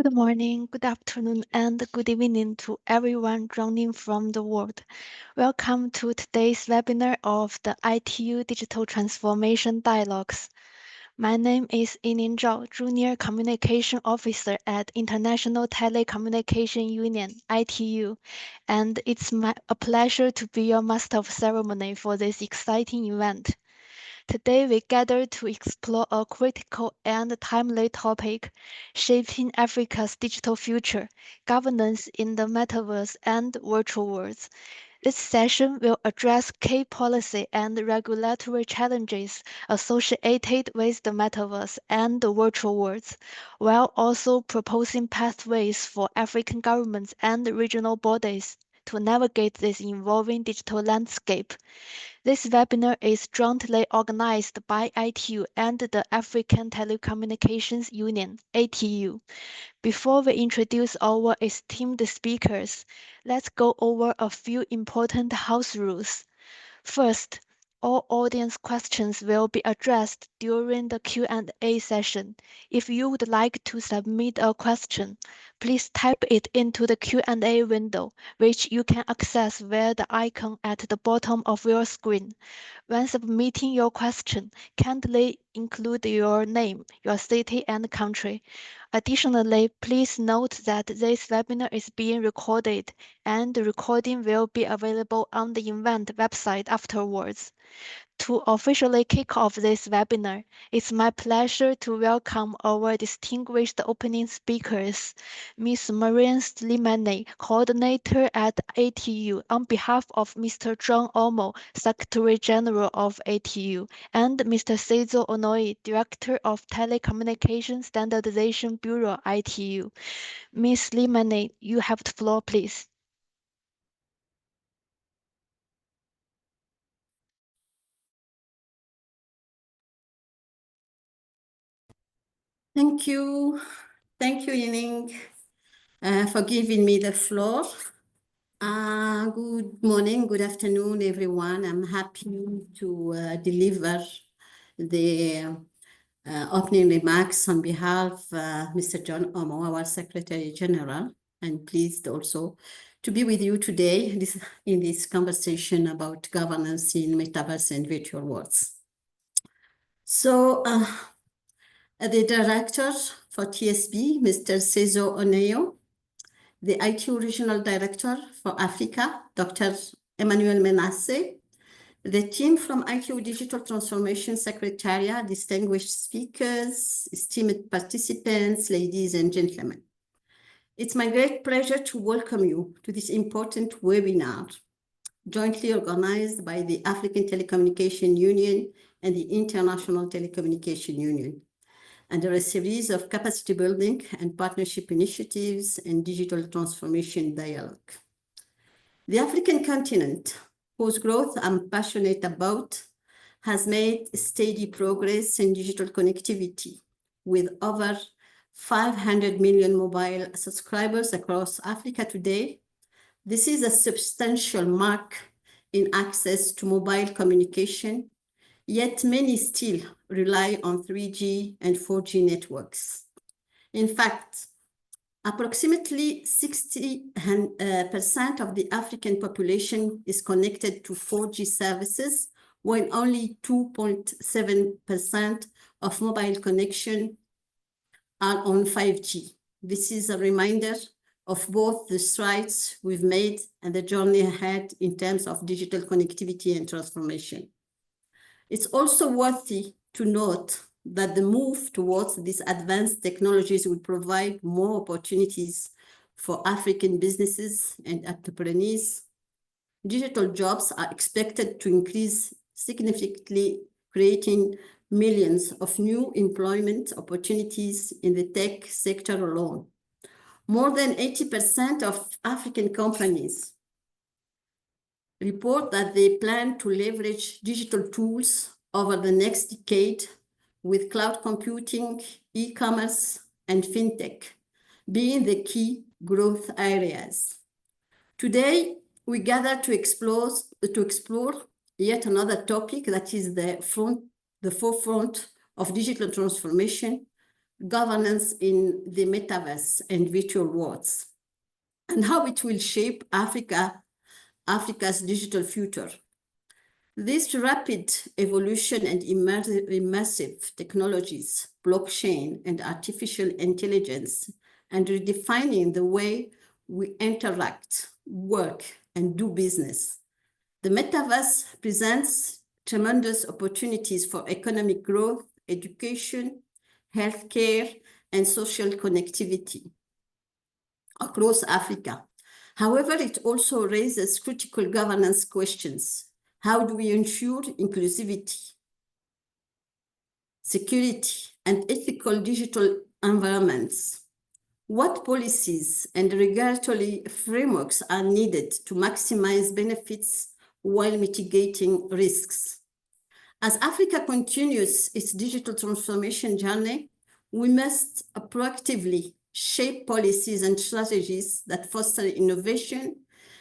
Good morning, good afternoon, and good evening to everyone joining from the world. Welcome to today's webinar of the ITU Digital Transformation Dialogues. My name is Yining Zhao, Junior Communication Officer at International Telecommunication Union, ITU, and it's a pleasure to be your master of ceremony for this exciting event. Today, we gather to explore a critical and timely topic, shaping Africa's digital future, governance in the Metaverse and virtual worlds. This session will address key policy and regulatory challenges associated with the Metaverse and the virtual worlds, while also proposing pathways for African governments and regional bodies to navigate this evolving digital landscape. This webinar is jointly organized by ITU and the African Telecommunications Union, ATU. Before we introduce our esteemed speakers, let's go over a few important house rules. First, all audience questions will be addressed during the Q&A session. If you would like to submit a question, please type it into the Q&A window, which you can access via the icon at the bottom of your screen. When submitting your question, kindly include your name, your city, and country. Additionally, please note that this webinar is being recorded, and the recording will be available on the event website afterwards. To officially kick off this webinar, it's my pleasure to welcome our distinguished opening speakers, Ms. Marianne Slimani, Coordinator at ATU, on behalf of Mr. John Omo, Secretary General of ATU, and Mr. Seizo Onoi, Director of Telecommunication Standardization Bureau, ITU. Ms. Slimani, you have the floor, please. Thank you. Thank you, Yining, for giving me the floor. Good morning, good afternoon, everyone. I'm happy to deliver the opening remarks on behalf of Mr. John Omo, our Secretary General, and pleased also to be with you today in this conversation about governance in Metaverse and virtual worlds. So, the Director for TSB, Mr. Seizo Oneo, the ITU Regional Director for Africa, Dr. Emmanuel Menasse, the team from ITU Digital Transformation Secretariat, distinguished speakers, esteemed participants, ladies and gentlemen. It's my great pleasure to welcome you to this important webinar, jointly organized by the African Telecommunication Union and the International Telecommunication Union, under a series of capacity building and partnership initiatives and digital transformation dialogue. The African continent, whose growth I'm passionate about, has made steady progress in digital connectivity, with over 500 million mobile subscribers across Africa today. This is a substantial mark in access to mobile communication, yet many still rely on 3G and 4G networks. In fact, approximately 60% of the African population is connected to 4G services, when only 2.7% of mobile connection are on 5G. This is a reminder of both the strides we've made and the journey ahead in terms of digital connectivity and transformation. It's also worthy to note that the move towards these advanced technologies will provide more opportunities for African businesses and entrepreneurs. Digital jobs are expected to increase significantly, creating millions of new employment opportunities in the tech sector alone. More than 80% of African companies report that they plan to leverage digital tools over the next decade, with cloud computing, e-commerce, and fintech being the key growth areas. Today, we gather to explore yet another topic that is the forefront of digital transformation, governance in the metaverse and virtual worlds, and how it will shape Africa's digital future. This rapid evolution and immersive technologies, blockchain and artificial intelligence, and redefining the way we interact, work, and do business. The metaverse presents tremendous opportunities for economic growth, education, healthcare, and social connectivity across Africa. However, it also raises critical governance questions. How do we ensure inclusivity, security, and ethical digital environments? What policies and regulatory frameworks are needed to maximize benefits while mitigating risks? As Africa continues its digital transformation journey, we must proactively shape policies and strategies that foster innovation,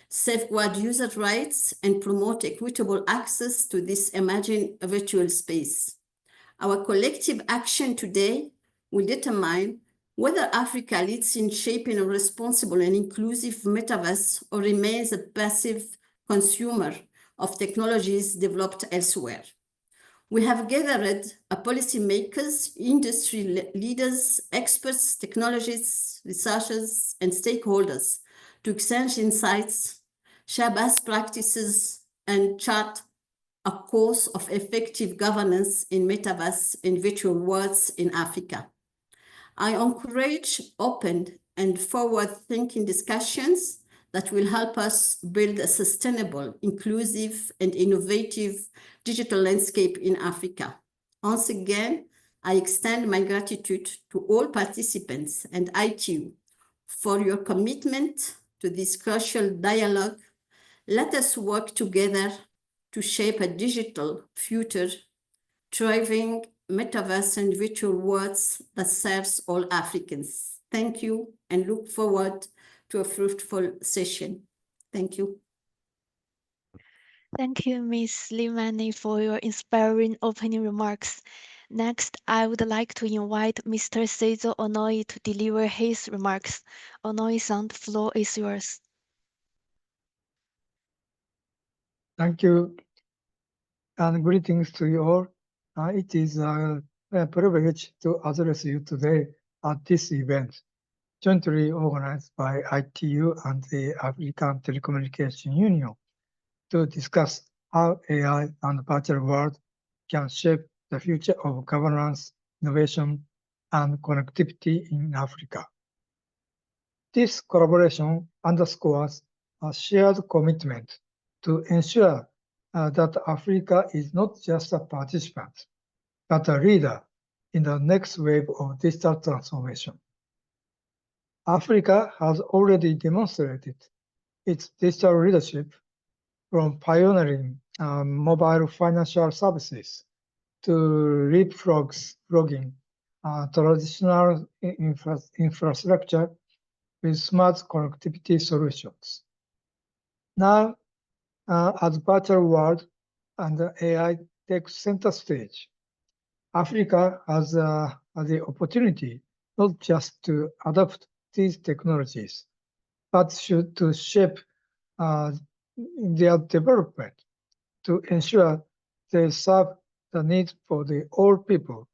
safeguard user rights, and promote equitable access to this emerging virtual space. Our collective action today will determine whether Africa leads in shaping a responsible and inclusive metaverse or remains a passive consumer of technologies developed elsewhere. We have gathered policymakers, industry leaders, experts, technologists, researchers, and stakeholders to exchange insights, share best practices, and chart a course of effective governance in metaverse and virtual worlds in Africa. I encourage open and forward-thinking discussions that will help us build a sustainable, inclusive, and innovative digital landscape in Africa. Once again, I extend my gratitude to all participants and ITU for your commitment to this crucial dialogue. Let us work together to shape a digital future, thriving metaverse and virtual worlds that serves all Africans. Thank you and look forward to a fruitful session. Thank you. Thank you, Ms. Limani, for your inspiring opening remarks. Next, I would like to invite Mr. Seizo Onoi to deliver his remarks. Onoi-san, the floor is yours. Thank you, and greetings to you all. It is a privilege to address you today at this event, jointly organized by ITU and the African Telecommunication Union, to discuss how AI and virtual world can shape the future of governance, innovation, and connectivity in Africa. This collaboration underscores a shared commitment to ensure that Africa is not just a participant, but a leader in the next wave of digital transformation. Africa has already demonstrated its digital leadership, from pioneering mobile financial services to leapfrogging traditional infrastructure with smart connectivity solutions. Now, as virtual world and AI take center stage, Africa has the opportunity not just to adopt these technologies, but to shape their development to ensure they serve the needs for all people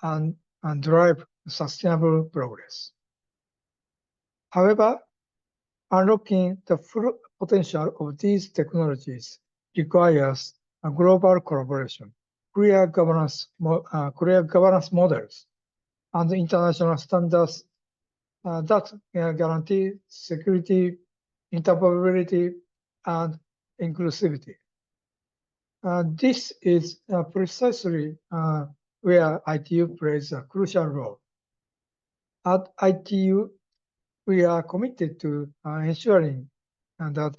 and drive sustainable progress. However, unlocking the full potential of these technologies requires a global collaboration, clear governance models, and international standards that guarantee security, interoperability, and inclusivity. This is precisely where ITU plays a crucial role. At ITU, we are committed to ensuring that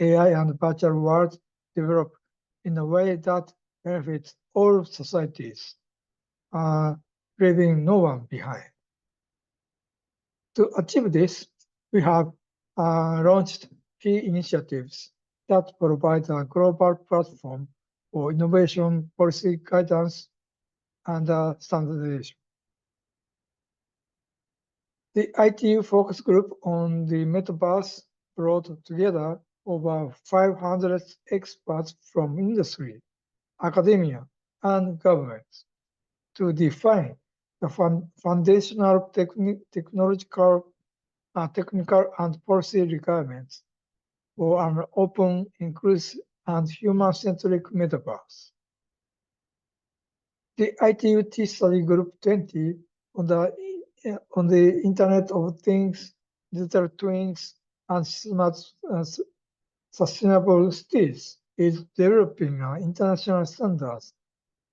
AI and virtual worlds develop in a way that benefits all societies, leaving no one behind. To achieve this, we have launched key initiatives that provide a global platform for innovation, policy guidance, and standardization. The ITU focus group on the Metaverse brought together over 500 experts from industry, academia, and governments to define the foundational technical and policy requirements for an open, inclusive, and human-centric metaverse. The ITU Study Group 20 on the Internet of Things, digital twins, and smart sustainable cities is developing international standards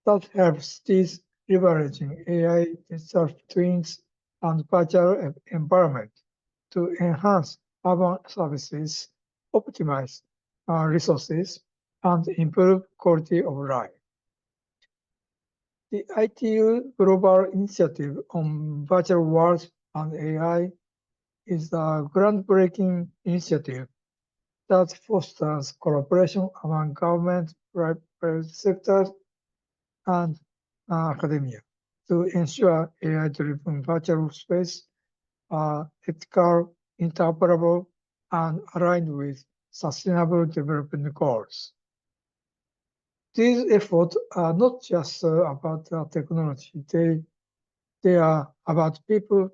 that help cities leveraging AI, digital twins, and virtual environment to enhance urban services, optimize resources, and improve quality of life. The ITU Global Initiative on Virtual Worlds and AI is a groundbreaking initiative that fosters collaboration among government, private sectors, and academia to ensure AI-driven virtual space are ethical, interoperable, and aligned with sustainable development goals. These efforts are not just about technology, they are about people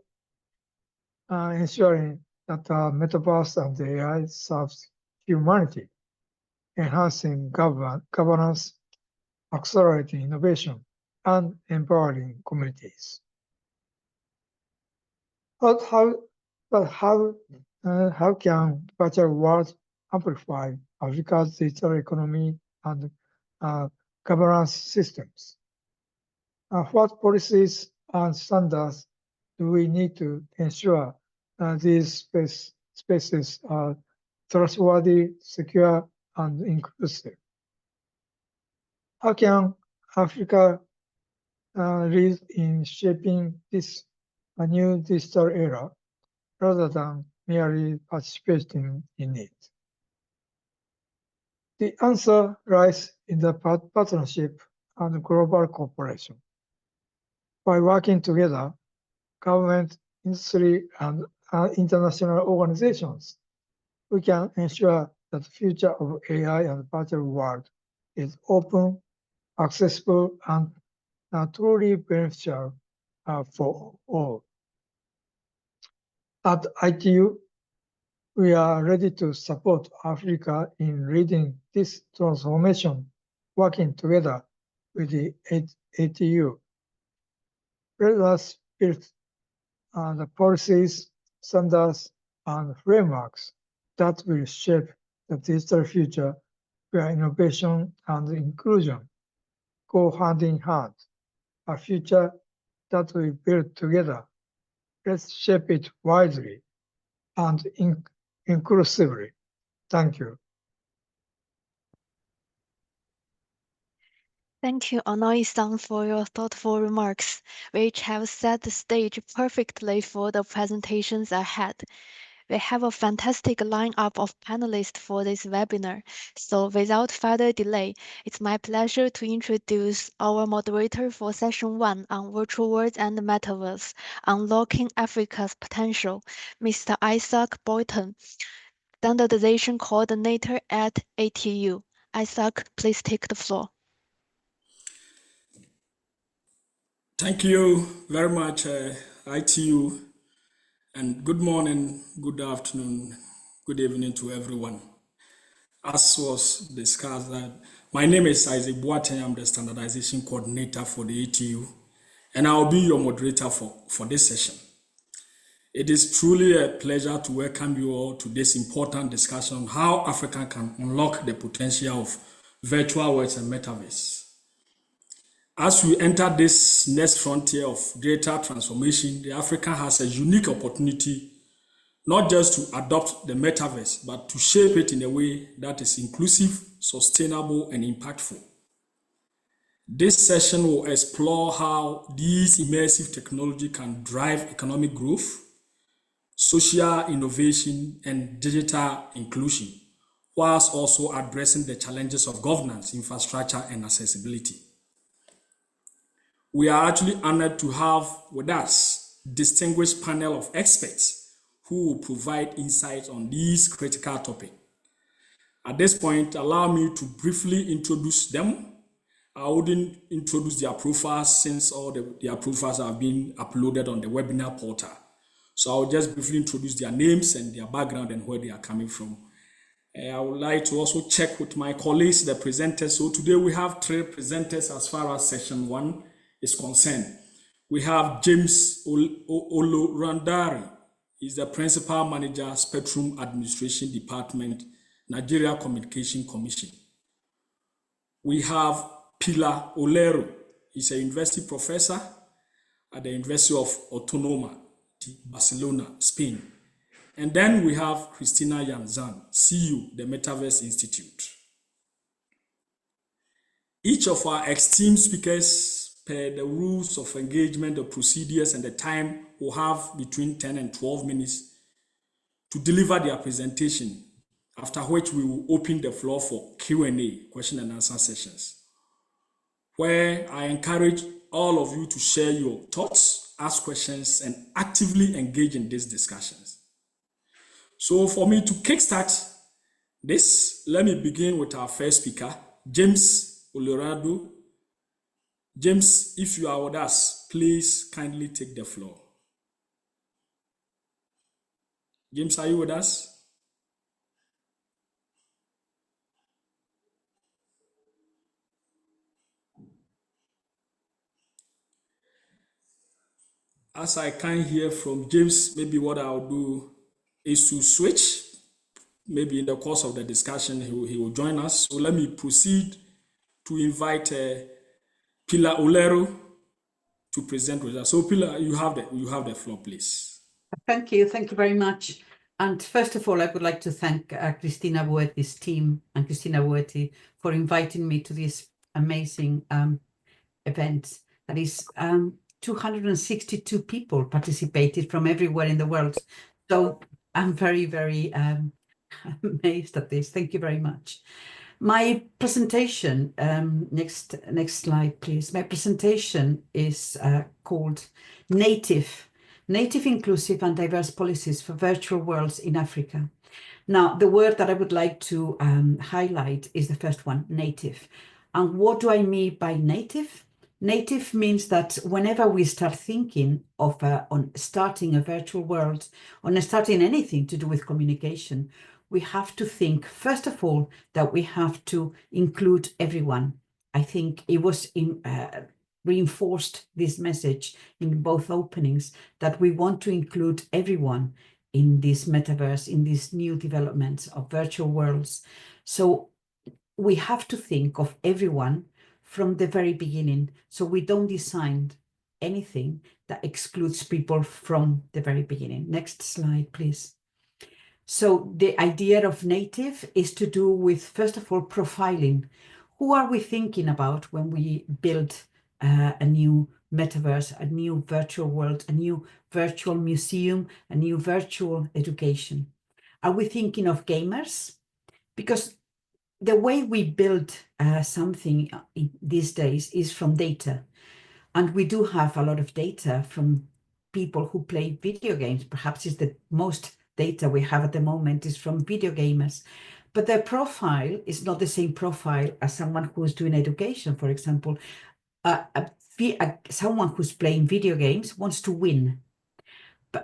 ensuring that Metaverse and AI serves humanity, enhancing governance, accelerating innovation, and empowering communities. But how can virtual worlds amplify Africa's digital economy and governance systems? What policies and standards do we need to ensure these spaces are trustworthy, secure, and inclusive? How can Africa lead in shaping this new digital era rather than merely participating in it? The answer lies in the partnership and global cooperation. By working together, government, industry, and international organizations, we can ensure that the future of AI and virtual world is open, accessible, and truly beneficial for all. At ITU, we are ready to support Africa in leading this transformation, working together with the ATU. Let us build the policies, standards, and frameworks that will shape the digital future where innovation and inclusion go hand in hand, a future that we build together. Let's shape it wisely and inclusively. Thank you. Thank you, Onoi-san, for your thoughtful remarks, which have set the stage perfectly for the presentations ahead. We have a fantastic lineup of panelists for this webinar, so without further delay, it's my pleasure to introduce our moderator for session 1 on virtual worlds and metaverse, unlocking Africa's potential, Mr. Isaac Boyton, standardization coordinator at ATU. Isaac, please take the floor. Thank you very much, ITU, and good morning, good afternoon, good evening to everyone. As was discussed, my name is Isaac Boateng. I'm the standardization coordinator for the ATU, and I'll be your moderator for this session. It is truly a pleasure to welcome you all to this important discussion on how Africa can unlock the potential of virtual worlds and metaverse. As we enter this next frontier of data transformation, the Africa has a unique opportunity not just to adopt the metaverse, but to shape it in a way that is inclusive, sustainable, and impactful. This session will explore how these immersive technology can drive economic growth, social innovation, and digital inclusion, whilst also addressing the challenges of governance, infrastructure, and accessibility. We are actually honored to have with us distinguished panel of experts who will provide insights on these critical topics. At this point, allow me to briefly introduce them. I wouldn't introduce their profiles since all their profiles have been uploaded on the webinar portal. So I'll just briefly introduce their names and their background and where they are coming from. I would like to also check with my colleagues, the presenters. So today we have 3 presenters as far as session 1 is concerned. We have James Olorandari. He's the Principal Manager, Spectrum Administration Department, Nigeria Communication Commission. We have Pilar Olero. He's a university professor at the University of Autónoma de Barcelona, Spain. And then we have Christina Yanzan, CEO, the Metaverse Institute. Each of our esteemed speakers, per the rules of engagement, the procedures, and the time, will have between 10 and 12 minutes to deliver their presentation, after which we will open the floor for Q&A, question and answer sessions, where I encourage all of you to share your thoughts, ask questions, and actively engage in these discussions. So for me to kickstart this, let me begin with our first speaker, James Olorado. James, if you are with us, please kindly take the floor. James, are you with us? As I can't hear from James, maybe what I'll do is to switch. Maybe in the course of the discussion, he will join us. So let me proceed to invite Pilar Olero to present with us. So Pilar, you have the floor, please. Thank you very much. And first of all, I would like to thank Cristina Boetti's team and Cristina Boetti for inviting me to this amazing event. That is 262 people participated from everywhere in the world. So I'm very, very amazed at this. Thank you very much. My presentation, next slide, please. My presentation is called Native, Inclusive and Diverse Policies for Virtual Worlds in Africa. Now, the word that I would like to highlight is the first one, native. And what do I mean by native? Native means that whenever we start thinking of on starting a virtual world, on starting anything to do with communication, we have to think, first of all, that we have to include everyone. I think it was reinforced, this message in both openings, that we want to include everyone in this metaverse, in these new developments of virtual worlds. So we have to think of everyone from the very beginning, so we don't design anything that excludes people from the very beginning. Next slide, please. So the idea of native is to do with, first of all, profiling. Who are we thinking about when we build a new metaverse, a new virtual world, a new virtual museum, a new virtual education? Are we thinking of gamers? Because the way we build something these days is from data. And we do have a lot of data from people who play video games. Perhaps it's the most data we have at the moment is from video gamers. But their profile is not the same profile as someone who's doing education, for example. Someone who's playing video games wants to win.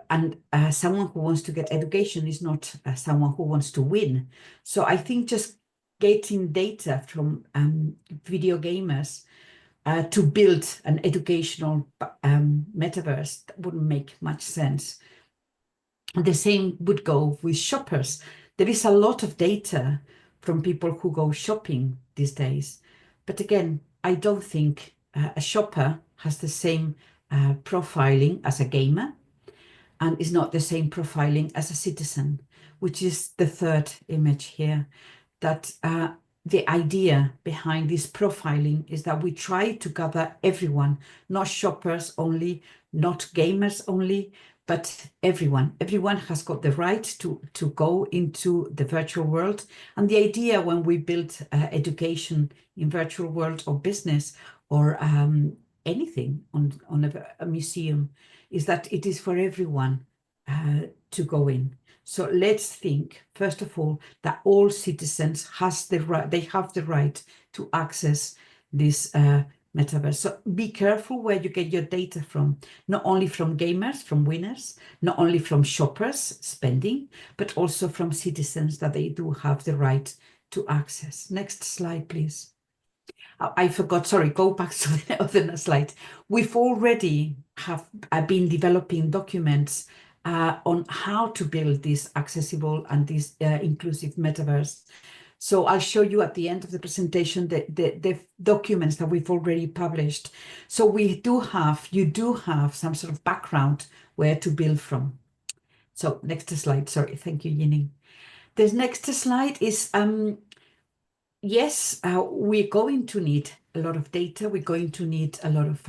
And someone who wants to get education is not someone who wants to win. So I think just getting data from video gamers to build an educational metaverse wouldn't make much sense. The same would go with shoppers. There is a lot of data from people who go shopping these days. But again, I don't think a shopper has the same profiling as a gamer, and is not the same profiling as a citizen, which is the third image here. That the idea behind this profiling is that we try to gather everyone, not shoppers only, not gamers only, but everyone. Everyone has got the right to go into the virtual world. And the idea when we build education in virtual world or business or anything on a museum is that it is for everyone to go in. So let's think, first of all, that all citizens have the right to access this metaverse. So be careful where you get your data from, not only from gamers, from winners, not only from shoppers spending, but also from citizens that they do have the right to access. Next slide, please. I forgot, sorry, go back to the other slide. We've already been developing documents on how to build this accessible and this inclusive metaverse. So I'll show you at the end of the presentation the documents that we've already published. So you do have some sort of background where to build from. So next slide, sorry, thank you, Yini. The next slide is, yes, we're going to need a lot of data. We're going to need a lot of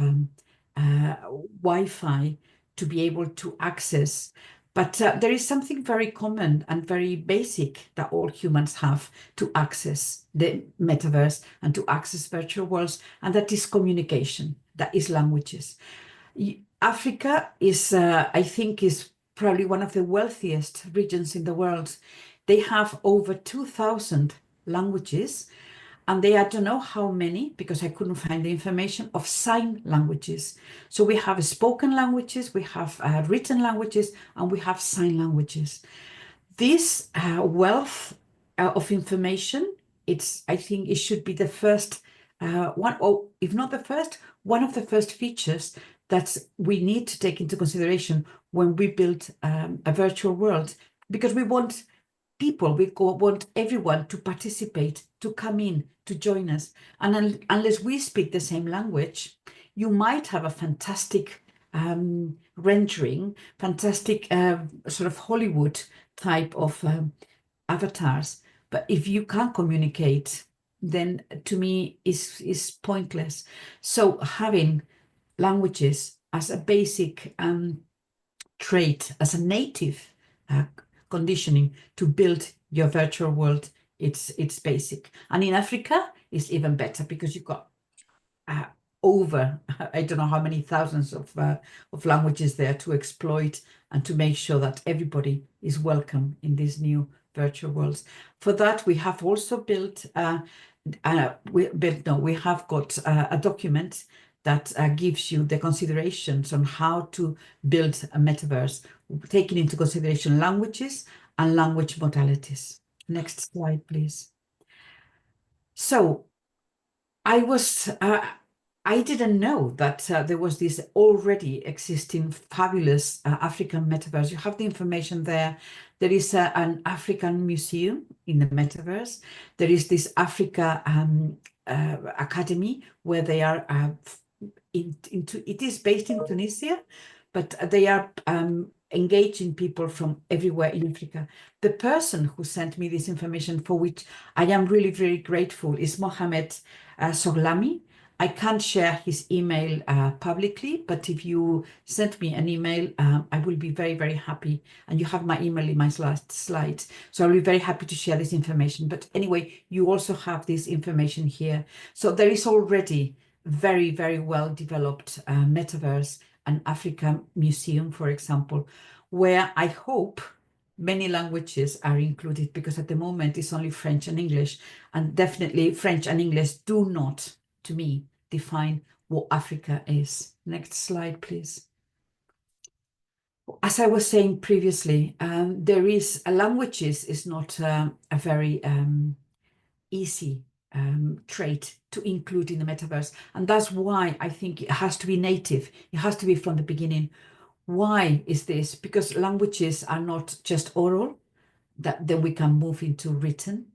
Wi-Fi to be able to access. But there is something very common and very basic that all humans have to access the metaverse and to access virtual worlds, and that is communication, that is languages. Africa is, I think, is probably one of the wealthiest regions in the world. They have over 2,000 languages, and I don't know how many, because I couldn't find the information, of sign languages. So we have spoken languages, we have written languages, and we have sign languages. This wealth of information, I think it should be the first one, or if not the first, one of the first features that we need to take into consideration when we build a virtual world, because we want people, we want everyone to participate, to come in, to join us. And unless we speak the same language, you might have a fantastic rendering, fantastic sort of Hollywood type of avatars. But if you can't communicate, then to me is pointless. So having languages as a basic trait, as a native conditioning to build your virtual world, it's basic. And in Africa, it's even better because you've got over, I don't know how many thousands of languages there to exploit and to make sure that everybody is welcome in these new virtual worlds. For that, we have also built, we have got a document that gives you the considerations on how to build a metaverse, taking into consideration languages and language modalities. Next slide, please. So I didn't know that there was this already existing fabulous African metaverse. You have the information there. There is an African museum in the metaverse. There is this Africa Academy where they are it is based in Tunisia, but they are engaging people from everywhere in Africa. The person who sent me this information, for which I am really very grateful, is Mohamed Soglami. I can't share his email publicly, but if you send me an email, I will be very, very happy. And you have my email in my last slide. So I'll be very happy to share this information. But anyway, you also have this information here. So there is already very, very well developed metaverse, an African museum, for example, where I hope many languages are included, because at the moment it's only French and English, and definitely French and English do not, to me, define what Africa is. Next slide, please. As I was saying previously, there is languages is not a very easy trait to include in the metaverse. And that's why I think it has to be native. It has to be from the beginning. Why is this? Because languages are not just oral, that we can move into written.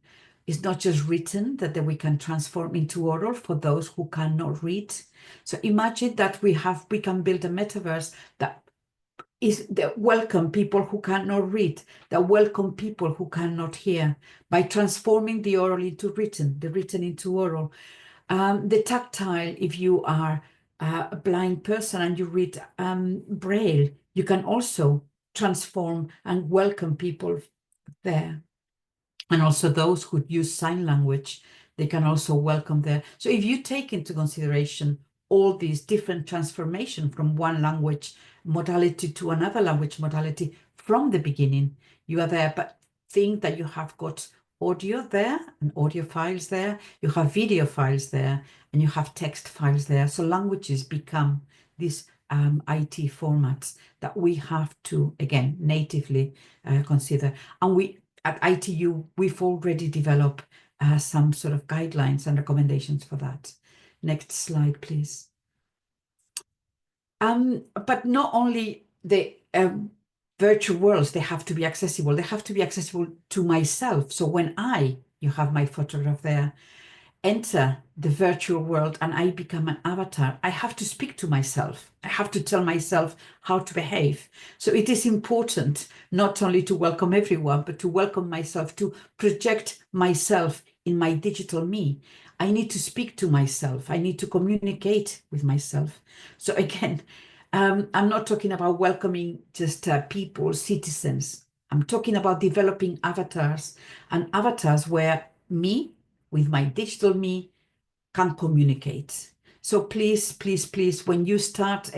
It's not just written that we can transform into oral for those who cannot read. So imagine that we can build a metaverse that welcome people who cannot read, that welcome people who cannot hear, by transforming the oral into written, the written into oral. The tactile, if you are a blind person and you read Braille, you can also transform and welcome people there. And also those who use sign language, they can also welcome there. So if you take into consideration all these different transformation from one language modality to another language modality from the beginning. You are there, but think that you have got audio there and audio files there, you have video files there, and you have text files there. So languages become these IT formats that we have to, again, natively consider. And we at ITU, we've already developed some sort of guidelines and recommendations for that. Next slide, please. But not only the virtual worlds, they have to be accessible. They have to be accessible to myself. So when you have my photograph there, enter the virtual world and I become an avatar, I have to speak to myself. I have to tell myself how to behave. So it is important not only to welcome everyone, but to welcome myself, to project myself in my digital me. I need to speak to myself. I need to communicate with myself. So again, I'm not talking about welcoming just people, citizens. I'm talking about developing avatars, and avatars where me, with my digital me, can communicate. So please, please, please, when you start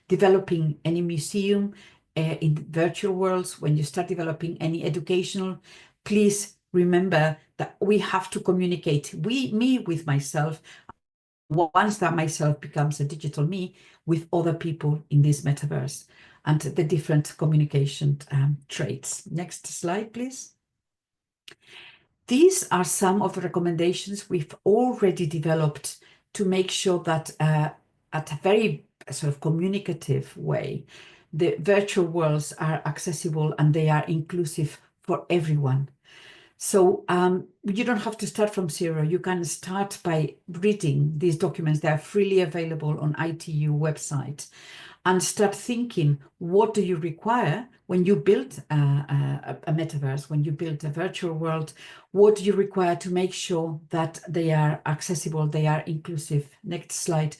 developing any museum in virtual worlds, when you start developing any educational, please remember that we have to communicate. Me with myself, once that myself becomes a digital me, with other people in this metaverse, and the different communication traits. Next slide, please. These are some of the recommendations we've already developed to make sure that at a very sort of communicative way, the virtual worlds are accessible and they are inclusive for everyone. So you don't have to start from zero. You can start by reading these documents. They are freely available on ITU website, and start thinking, what do you require when you build a metaverse, when you build a virtual world? What do you require to make sure that they are accessible, they are inclusive? Next slide.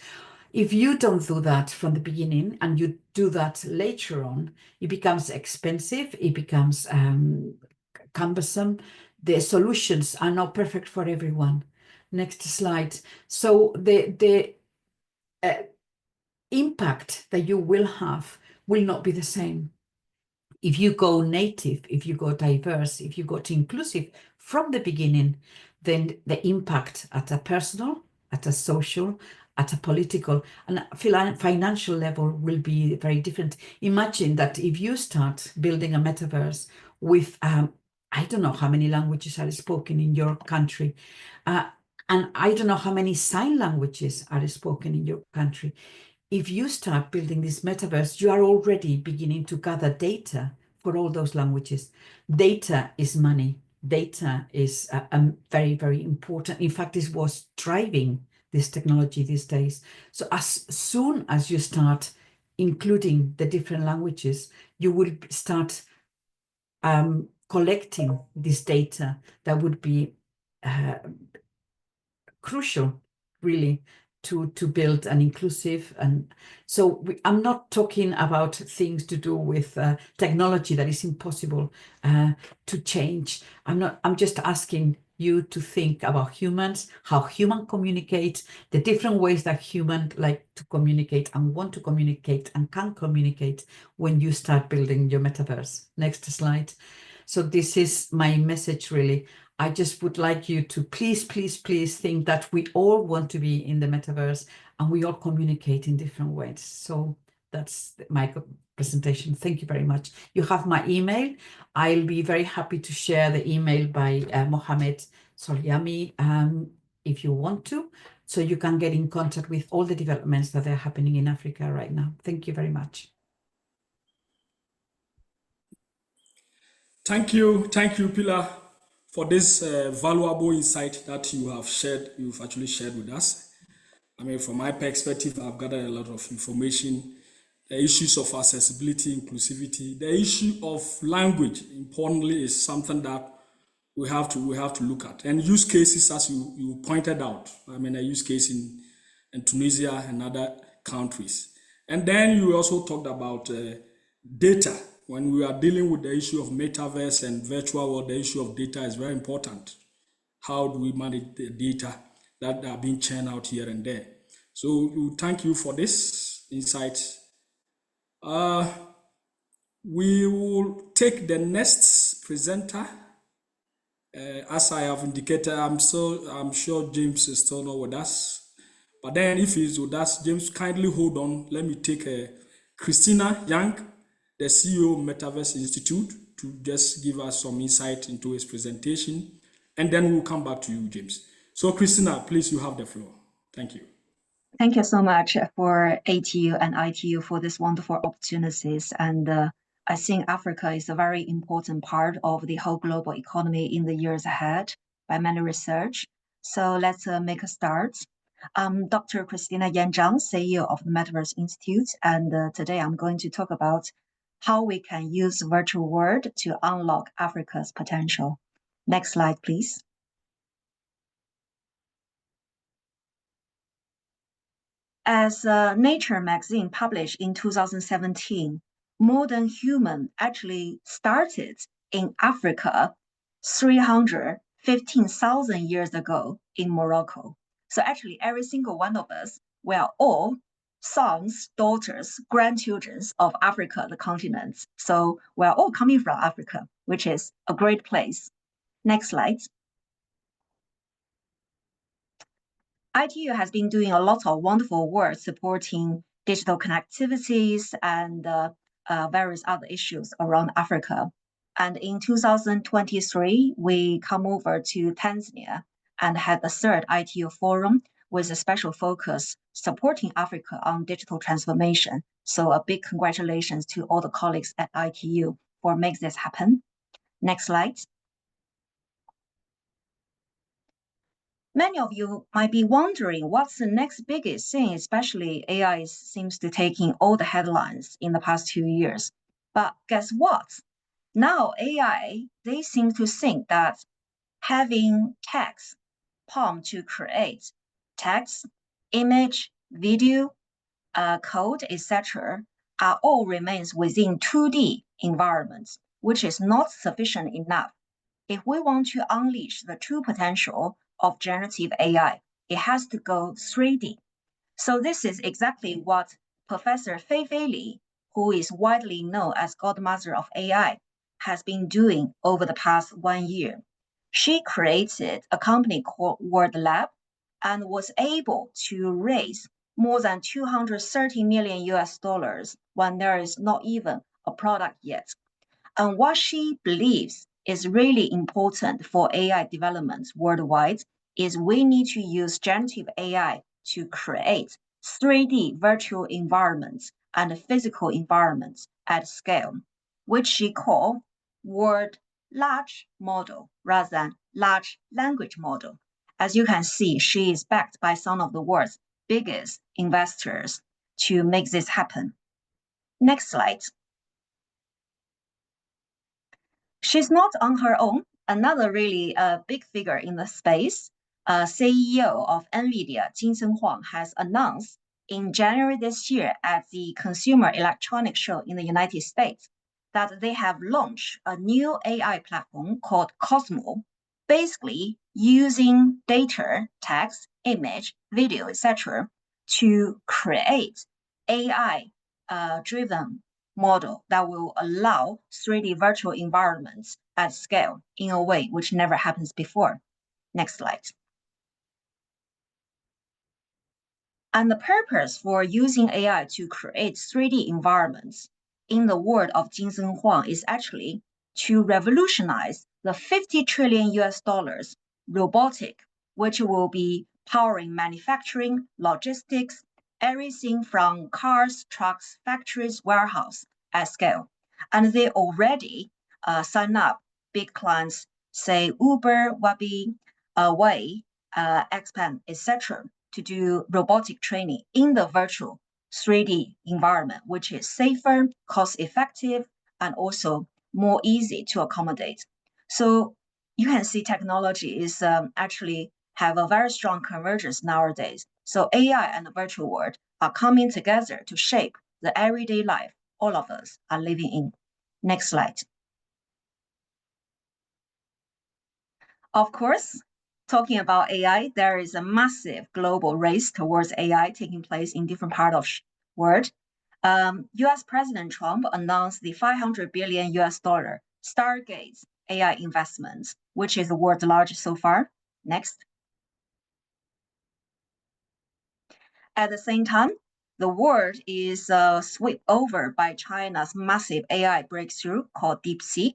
If you don't do that from the beginning and you do that later on, it becomes expensive, it becomes cumbersome. The solutions are not perfect for everyone. Next slide. So the impact that you will have will not be the same. If you go native, if you go diverse, if you go to inclusive from the beginning, then the impact at a personal, at a social, at a political and financial level will be very different. Imagine that if you start building a metaverse with, I don't know how many languages are spoken in your country, and I don't know how many sign languages are spoken in your country. If you start building this metaverse, you are already beginning to gather data for all those languages. Data is money. Data is very, very important. In fact, this was driving this technology these days. So as soon as you start including the different languages, you will start collecting this data that would be crucial, really, to build an inclusive. And so I'm not talking about things to do with technology that is impossible to change. I'm just asking you to think about humans, how humans communicate, the different ways that humans like to communicate and want to communicate and can communicate when you start building your metaverse. Next slide. So this is my message, really. I just would like you to please, please, please think that we all want to be in the metaverse and we all communicate in different ways. So that's my presentation. Thank you very much. You have my email. I'll be very happy to share the email by Mohamed Solyami if you want to, so you can get in contact with all the developments that are happening in Africa right now. Thank you very much. Thank you, Pilar, for this valuable insight that you have shared, you've actually shared with us. I mean, from my perspective, I've gathered a lot of information, the issues of accessibility, inclusivity, the issue of language, importantly, is something that we have to look at. And use cases, as you pointed out, I mean, a use case in Tunisia and other countries. And then you also talked about data. When we are dealing with the issue of metaverse and virtual world, the issue of data is very important. How do we manage the data that are being churned out here and there? So we thank you for this insight. We will take the next presenter. As I have indicated, I'm sure James is still not with us. But then if he's with us, James, kindly hold on. Let me take Christina Young, the CEO of Metaverse Institute, to just give us some insight into his presentation. And then we'll come back to you, James. So Christina, please, you have the floor. Thank you. Thank you so much for ATU and ITU for these wonderful opportunities. And I think Africa is a very important part of the whole global economy in the years ahead by many research. So let's make a start. I'm Dr. Christina Yan Zhang, CEO of the Metaverse Institute. And today I'm going to talk about how we can use virtual world to unlock Africa's potential. Next slide, please. As Nature magazine published in 2017, modern human actually started in Africa 315,000 years ago in Morocco. So actually every single one of us, we are all sons, daughters, grandchildren of Africa, the continent. So we're all coming from Africa, which is a great place. Next slide. ITU has been doing a lot of wonderful work supporting digital connectivities and various other issues around Africa. And in 2023, we come over to Tanzania and had the third ITU forum with a special focus supporting Africa on digital transformation. So a big congratulations to all the colleagues at ITU for making this happen. Next slide. Many of you might be wondering what's the next biggest thing, especially AI seems to taking all the headlines in the past 2 years. But guess what? Now AI, they seem to think that having text prompt to create text, image, video, code, etc., are all remains within 2D environments, which is not sufficient enough. If we want to unleash the true potential of generative AI, it has to go 3D. So this is exactly what Professor Fei Li, who is widely known as godmother of AI, has been doing over the past 1 year. She created a company called World Lab and was able to raise more than 230 million US dollars when there is not even a product yet. And what she believes is really important for AI development worldwide is we need to use generative AI to create 3D virtual environments and physical environments at scale, which she calls world large model rather than large language model. As you can see, she is backed by some of the world's biggest investors to make this happen. Next slide. She's not on her own. Another really big figure in the space, CEO of NVIDIA, Jensen Huang, has announced in January this year at the Consumer Electronics Show in the United States that they have launched a new AI platform called Cosmo, basically using data, text, image, video, etc., to create AI-driven model that will allow 3D virtual environments at scale in a way which never happens before. Next slide. And the purpose for using AI to create 3D environments in the word of Jensen Huang is actually to revolutionize the 50 trillion US dollars robotic, which will be powering manufacturing, logistics, everything from cars, trucks, factories, warehouse at scale. And they already sign up big clients, say Uber, Wabi, Way, Xpeng, etc., to do robotic training in the virtual 3D environment, which is safer, cost-effective, and also more easy to accommodate. So you can see technology is actually have a very strong convergence nowadays. So AI and the virtual world are coming together to shape the everyday life all of us are living in. Next slide. Of course, talking about AI, there is a massive global race towards AI taking place in different parts of the world. US President Trump announced the $500 billion Stargate AI investments, which is the world's largest so far. Next. At the same time, the world is swept over by China's massive AI breakthrough called DeepSeek.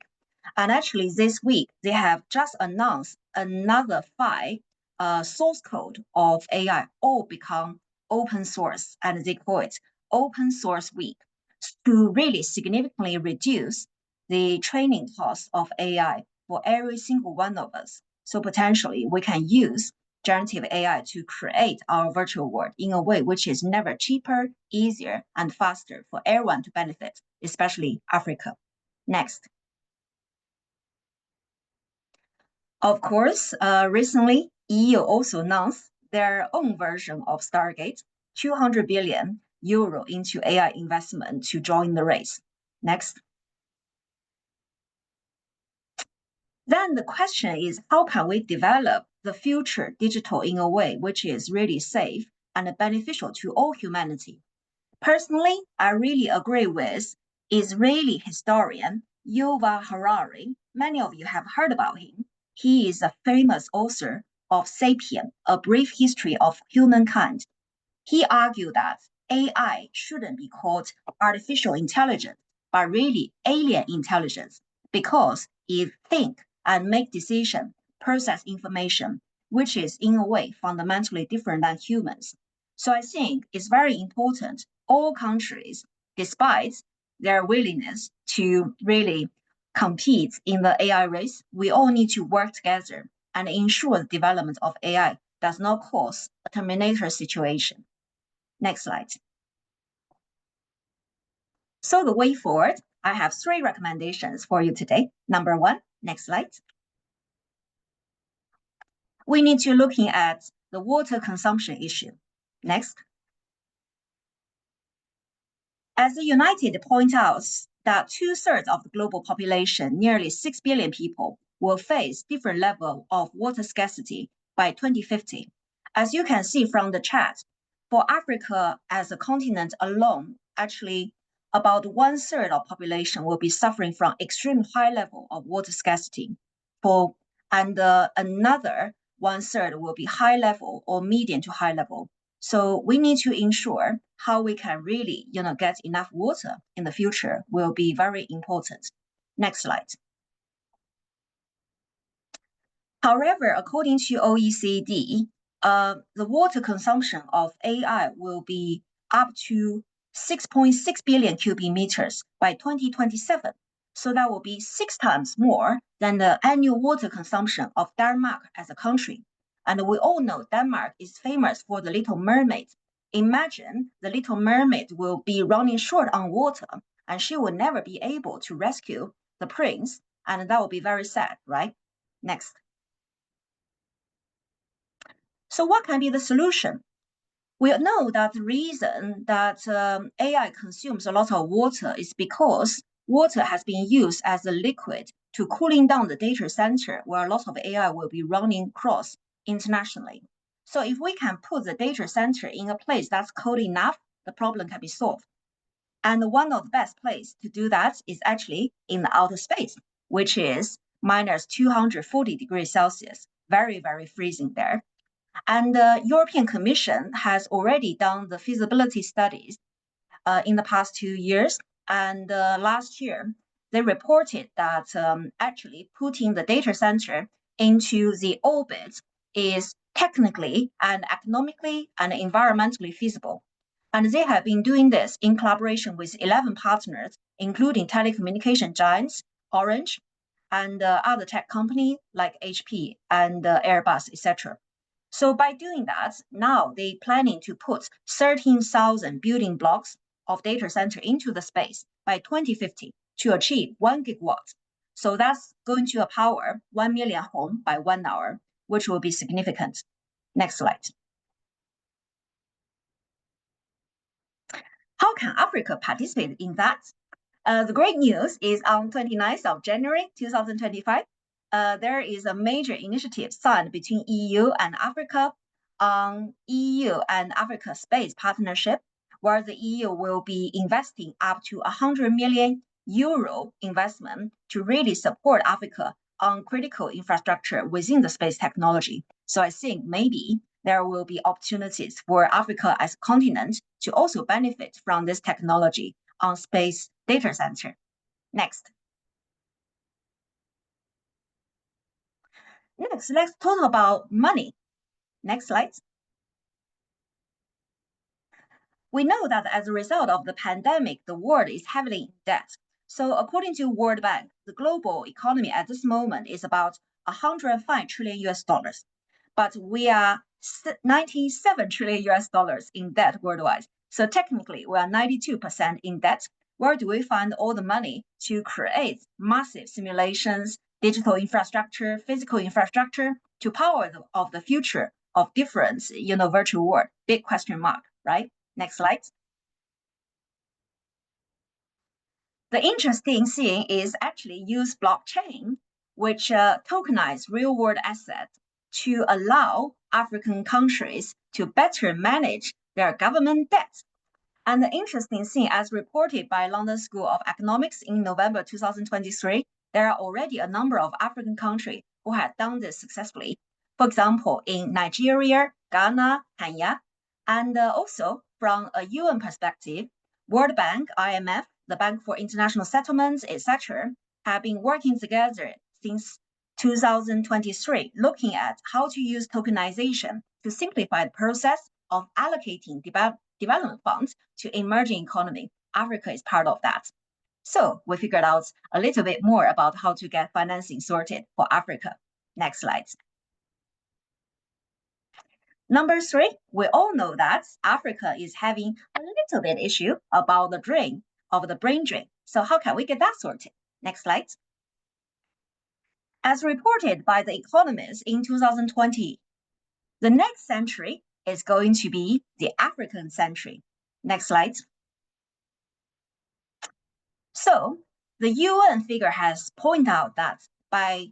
And actually, this week, they have just announced another 5 source code of AI, all become open source, and they call it Open Source Week, to really significantly reduce the training cost of AI for every single one of us. So potentially, we can use generative AI to create our virtual world in a way which is never cheaper, easier, and faster for everyone to benefit, especially Africa. Next. Of course, recently, EU also announced their own version of Stargate, 200 billion euro into AI investment to join the race. Next. Then the question is, how can we develop the future digital in a way which is really safe and beneficial to all humanity? Personally, I really agree with Israeli historian Yuval Harari. Many of you have heard about him. He is a famous author of *Sapien*, A Brief History of Humankind. He argued that AI shouldn't be called artificial intelligence, but really alien intelligence, because it thinks and make decisions, process information, which is in a way fundamentally different than humans. So I think it's very important all countries, despite their willingness to really compete in the AI race, we all need to work together and ensure the development of AI does not cause a Terminator situation. Next slide. So the way forward, I have 3 recommendations for you today. Number 1, next slide. We need to looking at the water consumption issue. Next. As the United point out that 2/3 of the global population, nearly 6 billion people, will face different level of water scarcity by 2050. As you can see from the chart, for Africa as a continent alone, actually about 1/3 of population will be suffering from extreme high level of water scarcity. Another 1/3 will be high level or medium to high level. So we need to ensure how we can really, get enough water in the future will be very important. Next slide. However, according to OECD, the water consumption of AI will be up to 6.6 billion cubic meters by 2027. So that will be 6 times more than the annual water consumption of Denmark as a country. And we all know Denmark is famous for the Little Mermaid. Imagine the Little Mermaid will be running short on water, and she will never be able to rescue the prince, and that will be very sad, right? Next. So what can be the solution? We know that the reason that AI consumes a lot of water is because water has been used as a liquid to cooling down the data center where a lot of AI will be running across internationally. So if we can put the data center in a place that's cold enough, the problem can be solved. And one of the best places to do that is actually in the outer space, which is minus 240 degrees Celsius, very, very freezing there. And the European Commission has already done the feasibility studies in the past 2 years. And last year, they reported that actually putting the data center into the orbit is technically and economically and environmentally feasible. And they have been doing this in collaboration with 11 partners, including telecommunication giants, Orange, and other tech companies like HP and Airbus, etc. So by doing that, now they're planning to put 13,000 building blocks of data center into the space by 2050 to achieve 1 gigawatt. So that's going to power 1 million homes by 1 hour, which will be significant. Next slide. How can Africa participate in that? The great news is on 29th of January 2025, there is a major initiative signed between EU and Africa on EU and Africa Space Partnership, where the EU will be investing up to 100 million euro investment to really support Africa on critical infrastructure within the space technology. So I think maybe there will be opportunities for Africa as a continent to also benefit from this technology on space data center. Next. Next, let's talk about money. Next slide. We know that as a result of the pandemic, the world is heavily in debt. So according to World Bank, the global economy at this moment is about 105 trillion US dollars. But we are 97 trillion US dollars in debt worldwide. So technically, we are 92% in debt. Where do we find all the money to create massive simulations, digital infrastructure, physical infrastructure to power of the future of different, virtual world? Big question mark, right? Next slide. The interesting thing is actually use blockchain, which tokenize real-world assets to allow African countries to better manage their government debt. And the interesting thing, as reported by London School of Economics in November 2023, there are already a number of African countries who have done this successfully. For example, in Nigeria, Ghana, Kenya, and also from a UN perspective, World Bank, IMF, the Bank for International Settlements, etc., have been working together since 2023, looking at how to use tokenization to simplify the process of allocating development funds to emerging economy. Africa is part of that. So we figured out a little bit more about how to get financing sorted for Africa. Next slide. Number 3, we all know that Africa is having a little bit issue about the brain drain. So how can we get that sorted? Next slide. As reported by the economists in 2020, the next century is going to be the African century. Next slide. So the UN figure has pointed out that by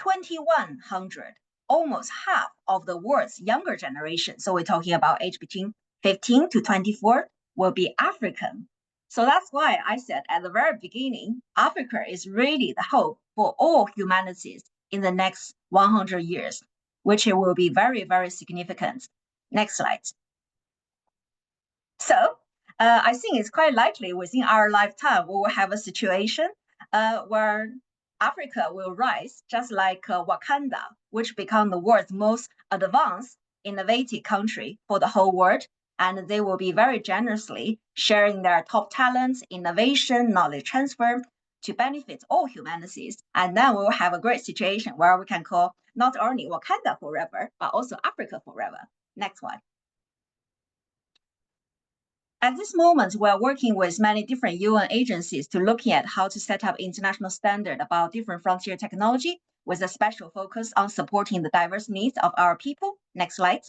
2100, almost half of the world's younger generation, so we're talking about age between 15 to 24, will be African. So that's why I said at the very beginning, Africa is really the hope for all humanities in the next 100 years, which it will be very, very significant. Next slide. So I think it's quite likely within our lifetime, we will have a situation where Africa will rise, just like Wakanda, which become the world's most advanced, innovative country for the whole world. And they will be very generously sharing their top talents, innovation, knowledge transfer to benefit all humanities. And then we will have a great situation where we can call not only Wakanda forever, but also Africa forever. Next one. At this moment, we are working with many different UN agencies to looking at how to set up international standard about different frontier technology with a special focus on supporting the diverse needs of our people. Next slide.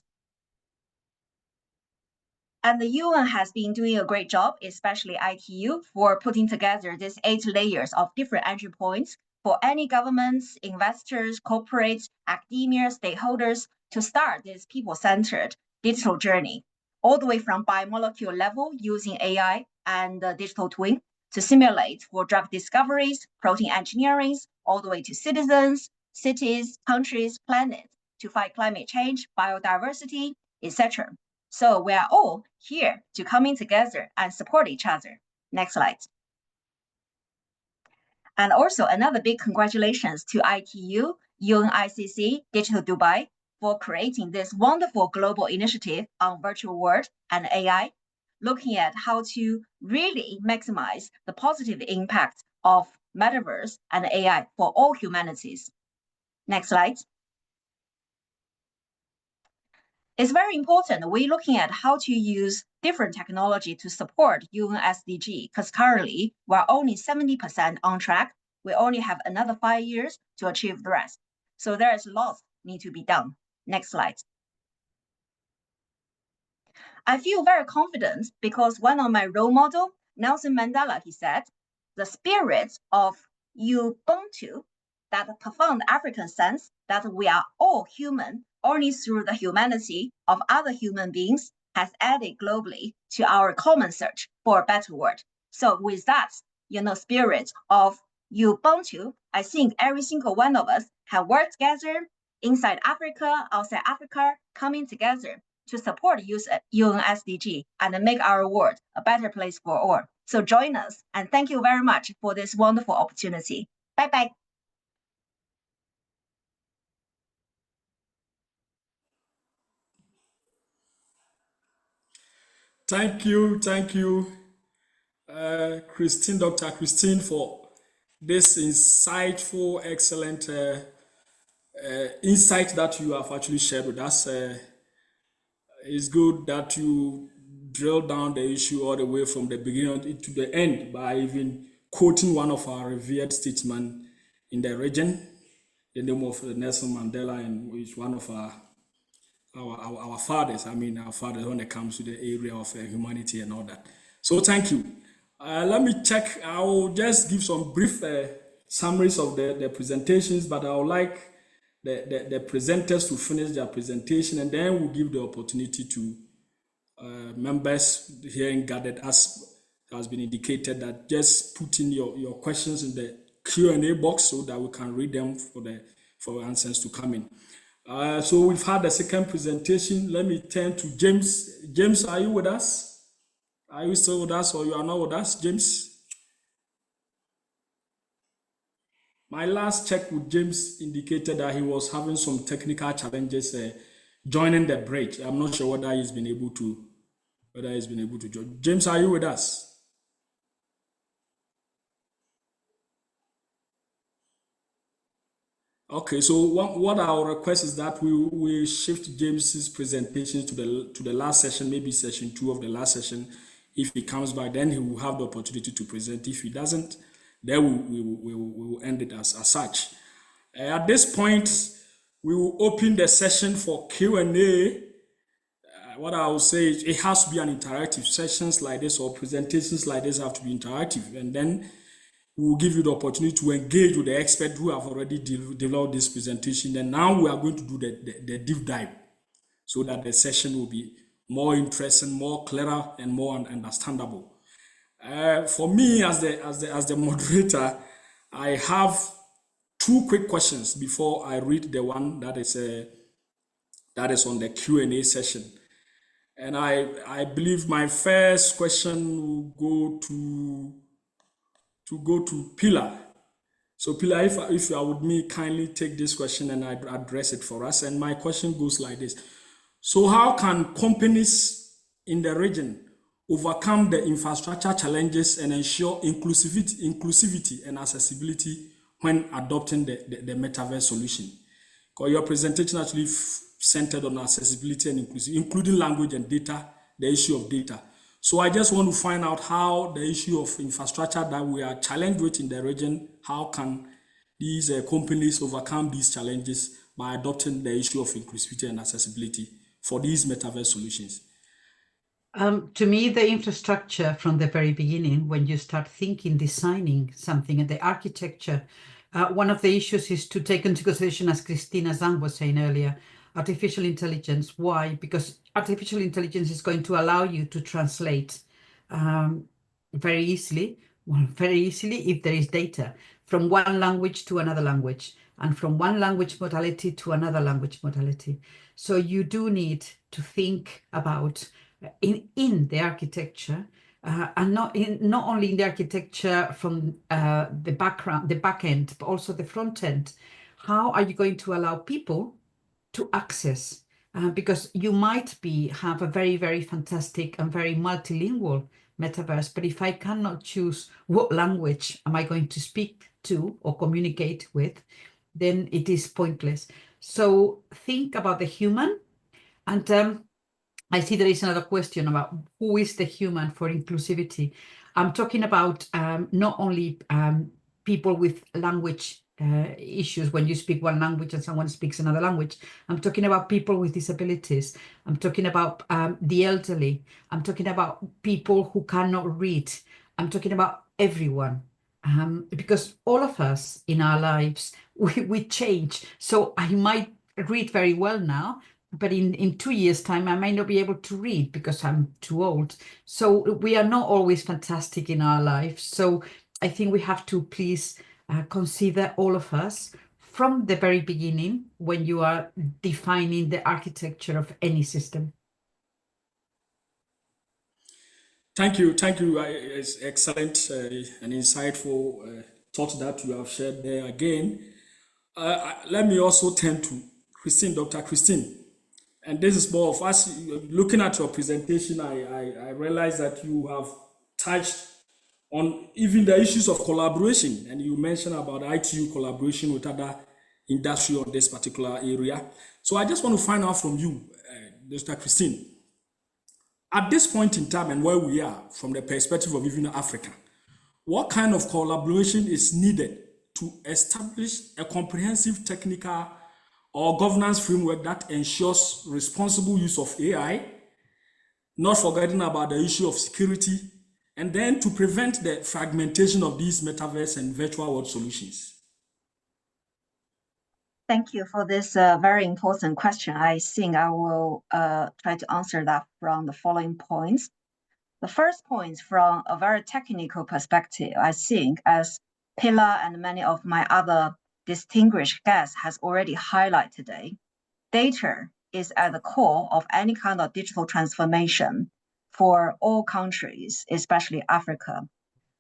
And the UN has been doing a great job, especially ITU, for putting together these 8 layers of different entry points for any governments, investors, corporates, academia, stakeholders to start this people-centered digital journey, all the way from biomolecule level using AI and the digital twin to simulate for drug discoveries, protein engineering, all the way to citizens, cities, countries, planets to fight climate change, biodiversity, etc. So we are all here to coming together and support each other. Next slide. And also another big congratulations to ITU, UNICC, Digital Dubai for creating this wonderful global initiative on virtual world and AI, looking at how to really maximize the positive impact of Metaverse and AI for all humanities. Next slide. It's very important we're looking at how to use different technology to support UN SDG, because currently we're only 70% on track. We only have another 5 years to achieve the rest. So there is lots need to be done. Next slide. I feel very confident because one of my role models, Nelson Mandela, he said, the spirit of Ubuntu that profound African sense that we are all human only through the humanity of other human beings has added globally to our common search for a better world. So with that, spirit of Ubuntu, I think every single one of us have worked together inside Africa, outside Africa, coming together to support UN SDG and make our world a better place for all. So join us, and thank you very much for this wonderful opportunity. Bye-bye. Thank you, Dr. Christine, for this insightful, excellent insight that you have actually shared with us. It's good that you drill down the issue all the way from the beginning to the end by even quoting one of our revered statesmen in the region, the name of Nelson Mandela, and who is one of our fathers. I mean, our fathers when it comes to the area of humanity and all that. So thank you. Let me check. I will just give some brief summaries of the presentations, but I would like the presenters to finish their presentation, and then we'll give the opportunity to members here gathered, as has been indicated, that just put in your questions in the Q&A box so that we can read them for answers to come in. So we've had the second presentation. Let me turn to James. James, are you with us? Are you still with us, or you are not with us, James? My last check with James indicated that he was having some technical challenges joining the bridge. I'm not sure whether he's been able to join. James, are you with us? Okay, so what our request is that we shift James's presentation to the last session, maybe session 2 of the last session. If he comes by, then he will have the opportunity to present. If he doesn't, then we will end it as such. At this point, we will open the session for Q&A. What I will say is it has to be an interactive. Sessions like this or presentations like this have to be interactive, and then we will give you the opportunity to engage with the experts who have already developed this presentation. And now we are going to do the deep dive so that the session will be more interesting, more clearer, and more understandable. For me, as the moderator, I have 2 quick questions before I read the one that is on the Q&A session. And I believe my first question will go to Pilar. So Pilar, if you are with me, kindly take this question and I address it for us. And my question goes like this. So how can companies in the region overcome the infrastructure challenges and ensure inclusivity and accessibility when adopting the Metaverse solution? Because your presentation actually centered on accessibility and inclusivity, including language and data, the issue of data. So I just want to find out how the issue of infrastructure that we are challenged with in the region, how can these companies overcome these challenges by adopting the issue of inclusivity and accessibility for these Metaverse solutions? To me, the infrastructure from the very beginning, when you start thinking, designing something, and the architecture, one of the issues is to take into consideration, as Christina Zhang was saying earlier, artificial intelligence. Why? Because artificial intelligence is going to allow you to translate very easily if there is data, from one language to another language, and from one language modality to another language modality. So you do need to think about in the architecture, and not only in the architecture from the back end, but also the front end. How are you going to allow people to access? Because you might have a very, very fantastic and very multilingual metaverse, but if I cannot choose what language am I going to speak to or communicate with, then it is pointless. So think about the human. And I see there is another question about who is the human for inclusivity. I'm talking about not only people with language issues, when you speak one language and someone speaks another language. I'm talking about people with disabilities. I'm talking about the elderly. I'm talking about people who cannot read. I'm talking about everyone. because all of us in our lives, we change. So I might read very well now, but in 2 years' time, I might not be able to read because I'm too old. So we are not always fantastic in our lives. So I think we have to please consider all of us from the very beginning when you are defining the architecture of any system. Thank you. Thank you. It's excellent and insightful thought that you have shared there again. Let me also turn to Christine, Dr. Christine. And this is more of us looking at your presentation. I realize that you have touched on even the issues of collaboration, and you mentioned about ITU collaboration with other industry on this particular area. So I just want to find out from you, Dr. Christine, at this point in time and where we are from the perspective of even Africa, what kind of collaboration is needed to establish a comprehensive technical or governance framework that ensures responsible use of AI, not forgetting about the issue of security, and then to prevent the fragmentation of these metaverse and virtual world solutions? Thank you for this very important question. I think I will try to answer that from the following points. The first point, from a very technical perspective, I think, as Pilar and many of my other distinguished guests has already highlighted today, data is at the core of any kind of digital transformation for all countries, especially Africa.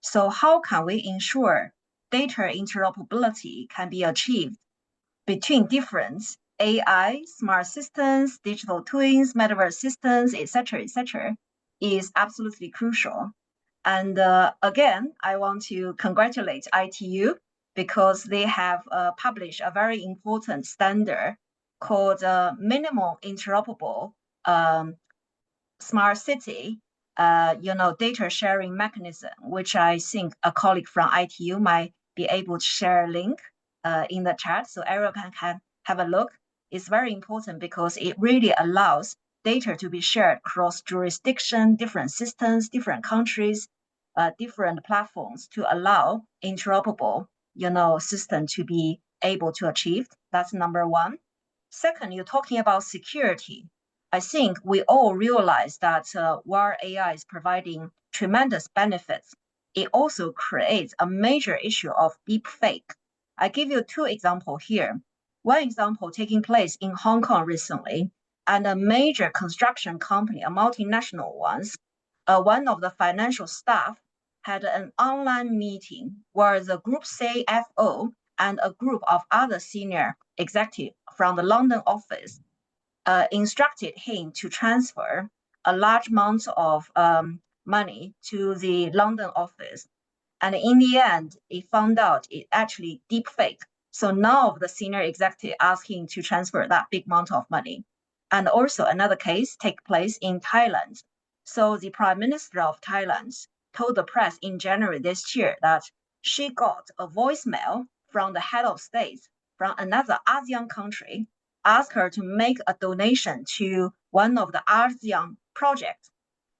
So how can we ensure data interoperability can be achieved between different AI, smart systems, digital twins, metaverse systems, etc., is absolutely crucial. And again, I want to congratulate ITU because they have published a very important standard called minimal interoperable smart city, data sharing mechanism, which I think a colleague from ITU might be able to share a link in the chat so everyone can have a look. It's very important because it really allows data to be shared across jurisdiction, different systems, different countries, different platforms to allow interoperable, system to be able to achieve. That's number one. Second, you're talking about security. I think we all realize that while AI is providing tremendous benefits, it also creates a major issue of deep fake. I give you two examples here. One example taking place in Hong Kong recently, and a major construction company, a multinational one, one of the financial staff had an online meeting where the group CFO and a group of other senior executives from the London office instructed him to transfer a large amount of money to the London office. And in the end, it found out it actually deep fake. So none of the senior executive asked him to transfer that big amount of money. And also another case take place in Thailand. So the Prime Minister of Thailand told the press in January this year that she got a voicemail from the head of state from another ASEAN country, asked her to make a donation to one of the ASEAN projects.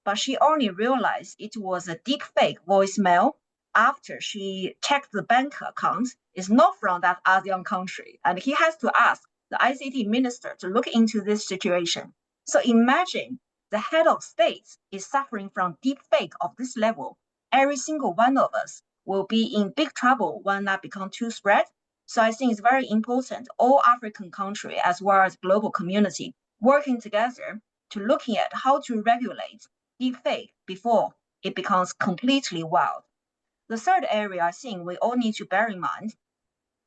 But she only realized it was a deepfake voicemail after she checked the bank account. It's not from that ASEAN country. And he has to ask the ICT minister to look into this situation. So imagine the head of state is suffering from deepfake of this level. Every single one of us will be in big trouble when that becomes too spread. So I think it's very important, all African countries as well as global community working together to looking at how to regulate deepfake before it becomes completely wild. The third area I think we all need to bear in mind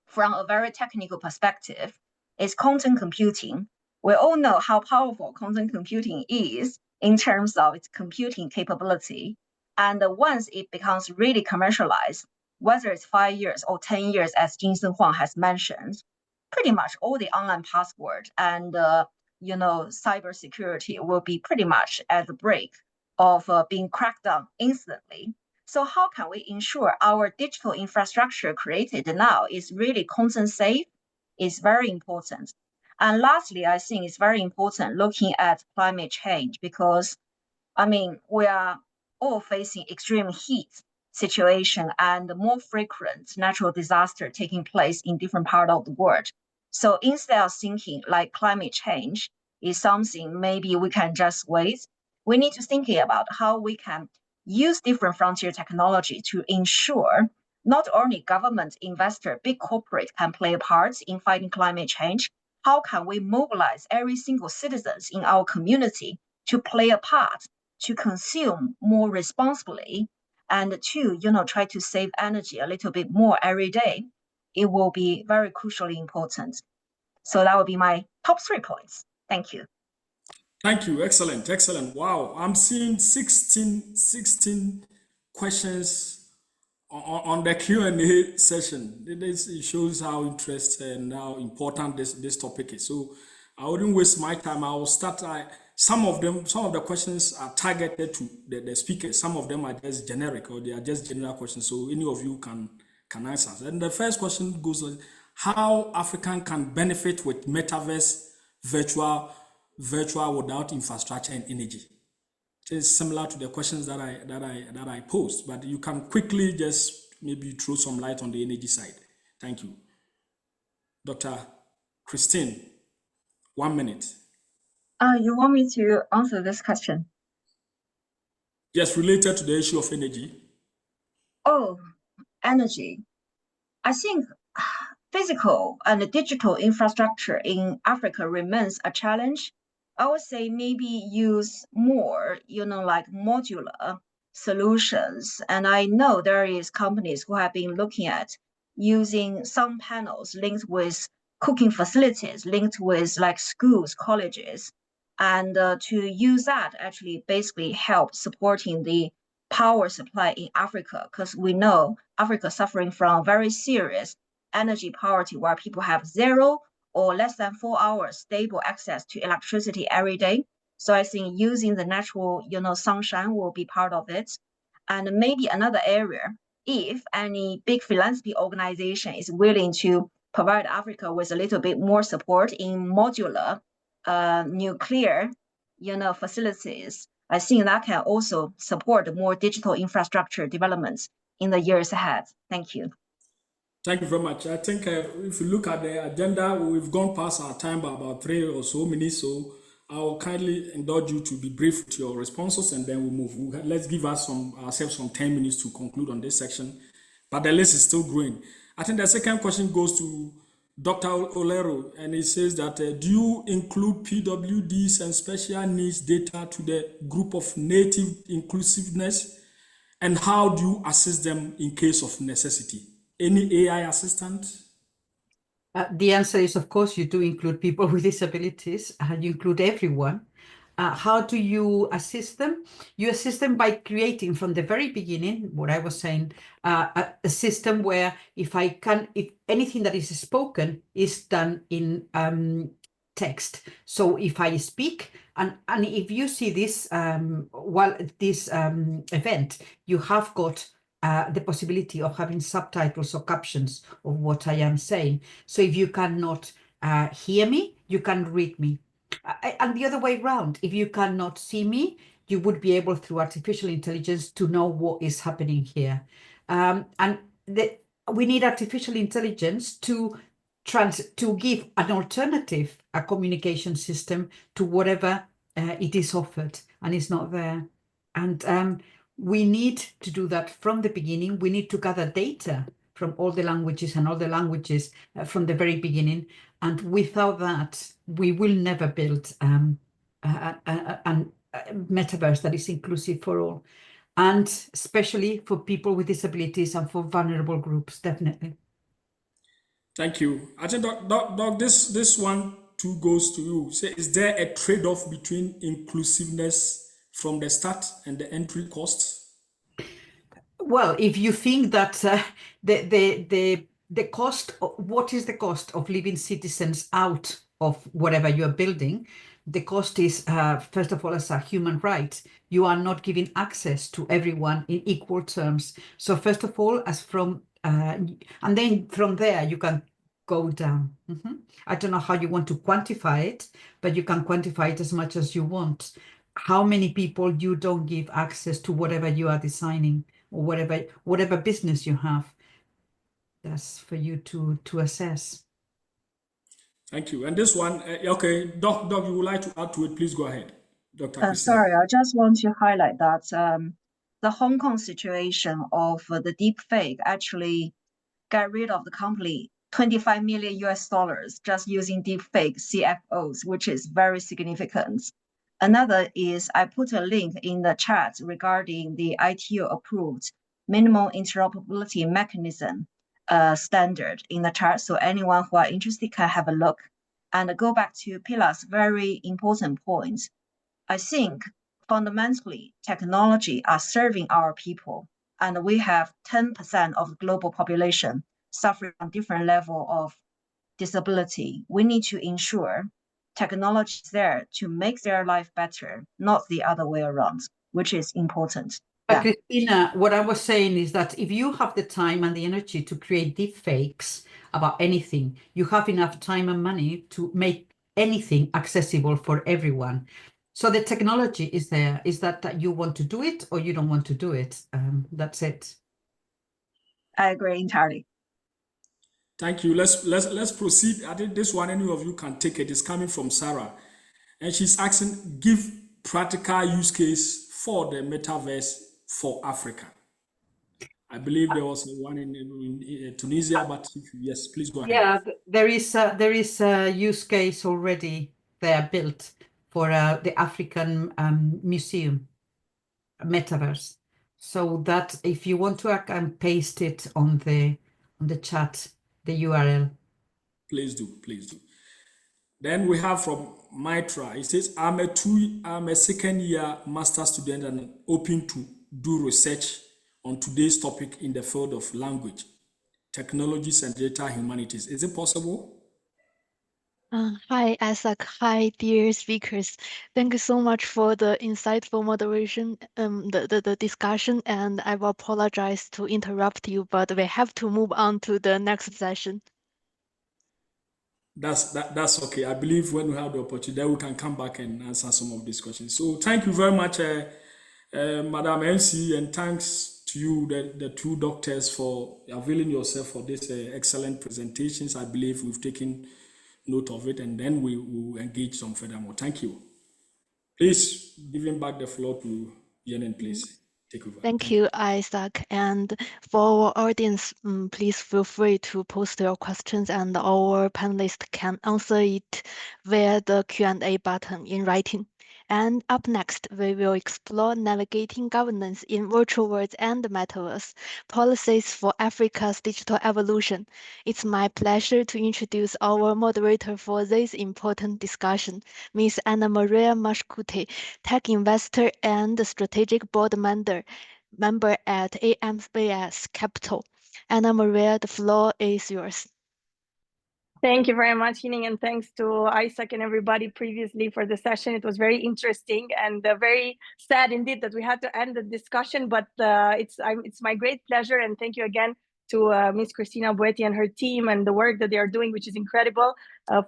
from a very technical perspective is content computing. We all know how powerful content computing is in terms of its computing capability. And once it becomes really commercialized, whether it's 5 years or 10 years, as Jinsen Huang has mentioned, pretty much all the online password and cybersecurity will be pretty much at the break of being cracked down instantly. So how can we ensure our digital infrastructure created now is really content safe? Is very important. And lastly, I think it's very important looking at climate change because, we are all facing extreme heat. situation and more frequent natural disaster taking place in different parts of the world. So instead of thinking like climate change is something maybe we can just wait, we need to think about how we can use different frontier technology to ensure not only government, investor, big corporate can play a part in fighting climate change, how can we mobilize every single citizens in our community to play a part, to consume more responsibly, and to, try to save energy a little bit more every day? It will be very crucially important. So that would be my top 3 points. Thank you. Thank you. Excellent. Excellent. Wow. I'm seeing 16 questions on the Q&A session. It shows how interesting and how important this topic is. So I wouldn't waste my time. I will start. Some of the questions are targeted to the speakers. Some of them are just generic, or they are just general questions. So any of you can answer. And the first question goes on how African can benefit with Metaverse virtual without infrastructure and energy. It is similar to the questions that I posed, but you can quickly just maybe throw some light on the energy side. Thank you. Dr. Christine, 1 minute. You want me to answer this question? Yes, related to the issue of energy. Oh, energy. I think physical and digital infrastructure in Africa remains a challenge. I would say maybe use more, like modular solutions. And I know there is companies who have been looking at using some panels linked with cooking facilities, linked with like schools, colleges, and to use that actually basically help supporting the power supply in Africa, because we know Africa suffering from very serious energy poverty where people have 0 or less than 4 hours stable access to electricity every day. So I think using the natural, sunshine will be part of it. And maybe another area, if any big philanthropy organization is willing to provide Africa with a little bit more support in modular nuclear, facilities, I think that can also support more digital infrastructure developments in the years ahead. Thank you. Thank you very much. I think if you look at the agenda, we've gone past our time by about 3 or so minutes. So I'll kindly indulge you to be brief with your responses, and then we'll move. Let's give ourselves some 10 minutes to conclude on this section. But the list is still growing. I think the second question goes to Dr. Olero, and he says that do you include PWDs and special needs data to the group of native inclusiveness, and how do you assist them in case of necessity? Any AI assistant? The answer is, of course, you do include people with disabilities, and you include everyone. How do you assist them? You assist them by creating from the very beginning, what I was saying, a system where if anything that is spoken is done in text. So if I speak, and if you see this this event, you have got the possibility of having subtitles or captions of what I am saying. So if you cannot hear me, you can read me. And the other way around, if you cannot see me, you would be able through artificial intelligence to know what is happening here. We need artificial intelligence to give an alternative, a communication system to whatever it is offered and is not there. And we need to do that from the beginning. We need to gather data from all the languages and all the languages from the very beginning. And without that, we will never build a metaverse that is inclusive for all, and especially for people with disabilities and for vulnerable groups, definitely. Thank you. I think, Doc, this one too goes to you. So is there a trade-off between inclusiveness from the start and the entry costs? Well, if you think that the cost, what is the cost of leaving citizens out of whatever you're building? The cost is, first of all, as a human right, you are not giving access to everyone in equal terms. So first of all, and then from there, you can go down. I don't know how you want to quantify it, but you can quantify it as much as you want. How many people you don't give access to whatever you are designing, or whatever business you have. That's for you to assess. Thank you. And this one, okay, Doc, you would like to add to it? Please go ahead, Dr. Christina. Sorry, I just want to highlight that the Hong Kong situation of the deep fake actually got rid of the company $25 million just using deep fake CFOs, which is very significant. Another is I put a link in the chat regarding the ITU approved minimum interoperability mechanism standard in the chat. So anyone who are interested can have a look. And go back to Pilar's very important point. I think fundamentally technology are serving our people, and we have 10% of the global population suffering from different level of disability. We need to ensure technology is there to make their life better, not the other way around, which is important. But Christina, what I was saying is that if you have the time and the energy to create deep fakes about anything, you have enough time and money to make anything accessible for everyone. So the technology is there. Is that you want to do it or you don't want to do it? That's it. I agree entirely. Thank you. Let's proceed. I think this one, any of you can take it. It's coming from Sarah, and she's asking, give practical use case for the metaverse for Africa. I believe there was one in Tunisia, but yes, please go ahead. Yeah, there is a use case already there built for the African Museum Metaverse. So that if you want to, I can paste it on the chat, the URL. Please do, please do. Then we have from Mitra. It says, I'm a second year master student and hoping to do research on today's topic in the field of language, technologies, and data humanities. Is it possible? Hi, Isaac. Hi, dear speakers. Thank you so much for the insightful moderation, the discussion, and I will apologize to interrupt you, but we have to move on to the next session. That's okay. I believe when we have the opportunity, then we can come back and answer some of these questions. So thank you very much, Madam MC, and thanks to you, the two doctors, for availing yourself for these excellent presentations. I believe we've taken note of it, and then we will engage some furthermore. Thank you. Please, giving back the floor to Yenin, please. Take over. Thank you, Isaac. And for our audience, please feel free to post your questions, and our panelists can answer it via the Q&A button in writing. And up next, we will explore navigating governance in virtual worlds and metaverse, policies for Africa's digital evolution. It's my pleasure to introduce our moderator for this important discussion, Ms. Anna Maria Mashkute, tech investor and strategic board member at AMBS Capital. Anna Maria, the floor is yours. Thank you very much, Yining, and thanks to Isaac and everybody previously for the session. It was very interesting and very sad indeed that we had to end the discussion, but it's my great pleasure, and thank you again to Ms. Christina Boetti and her team and the work that they are doing, which is incredible,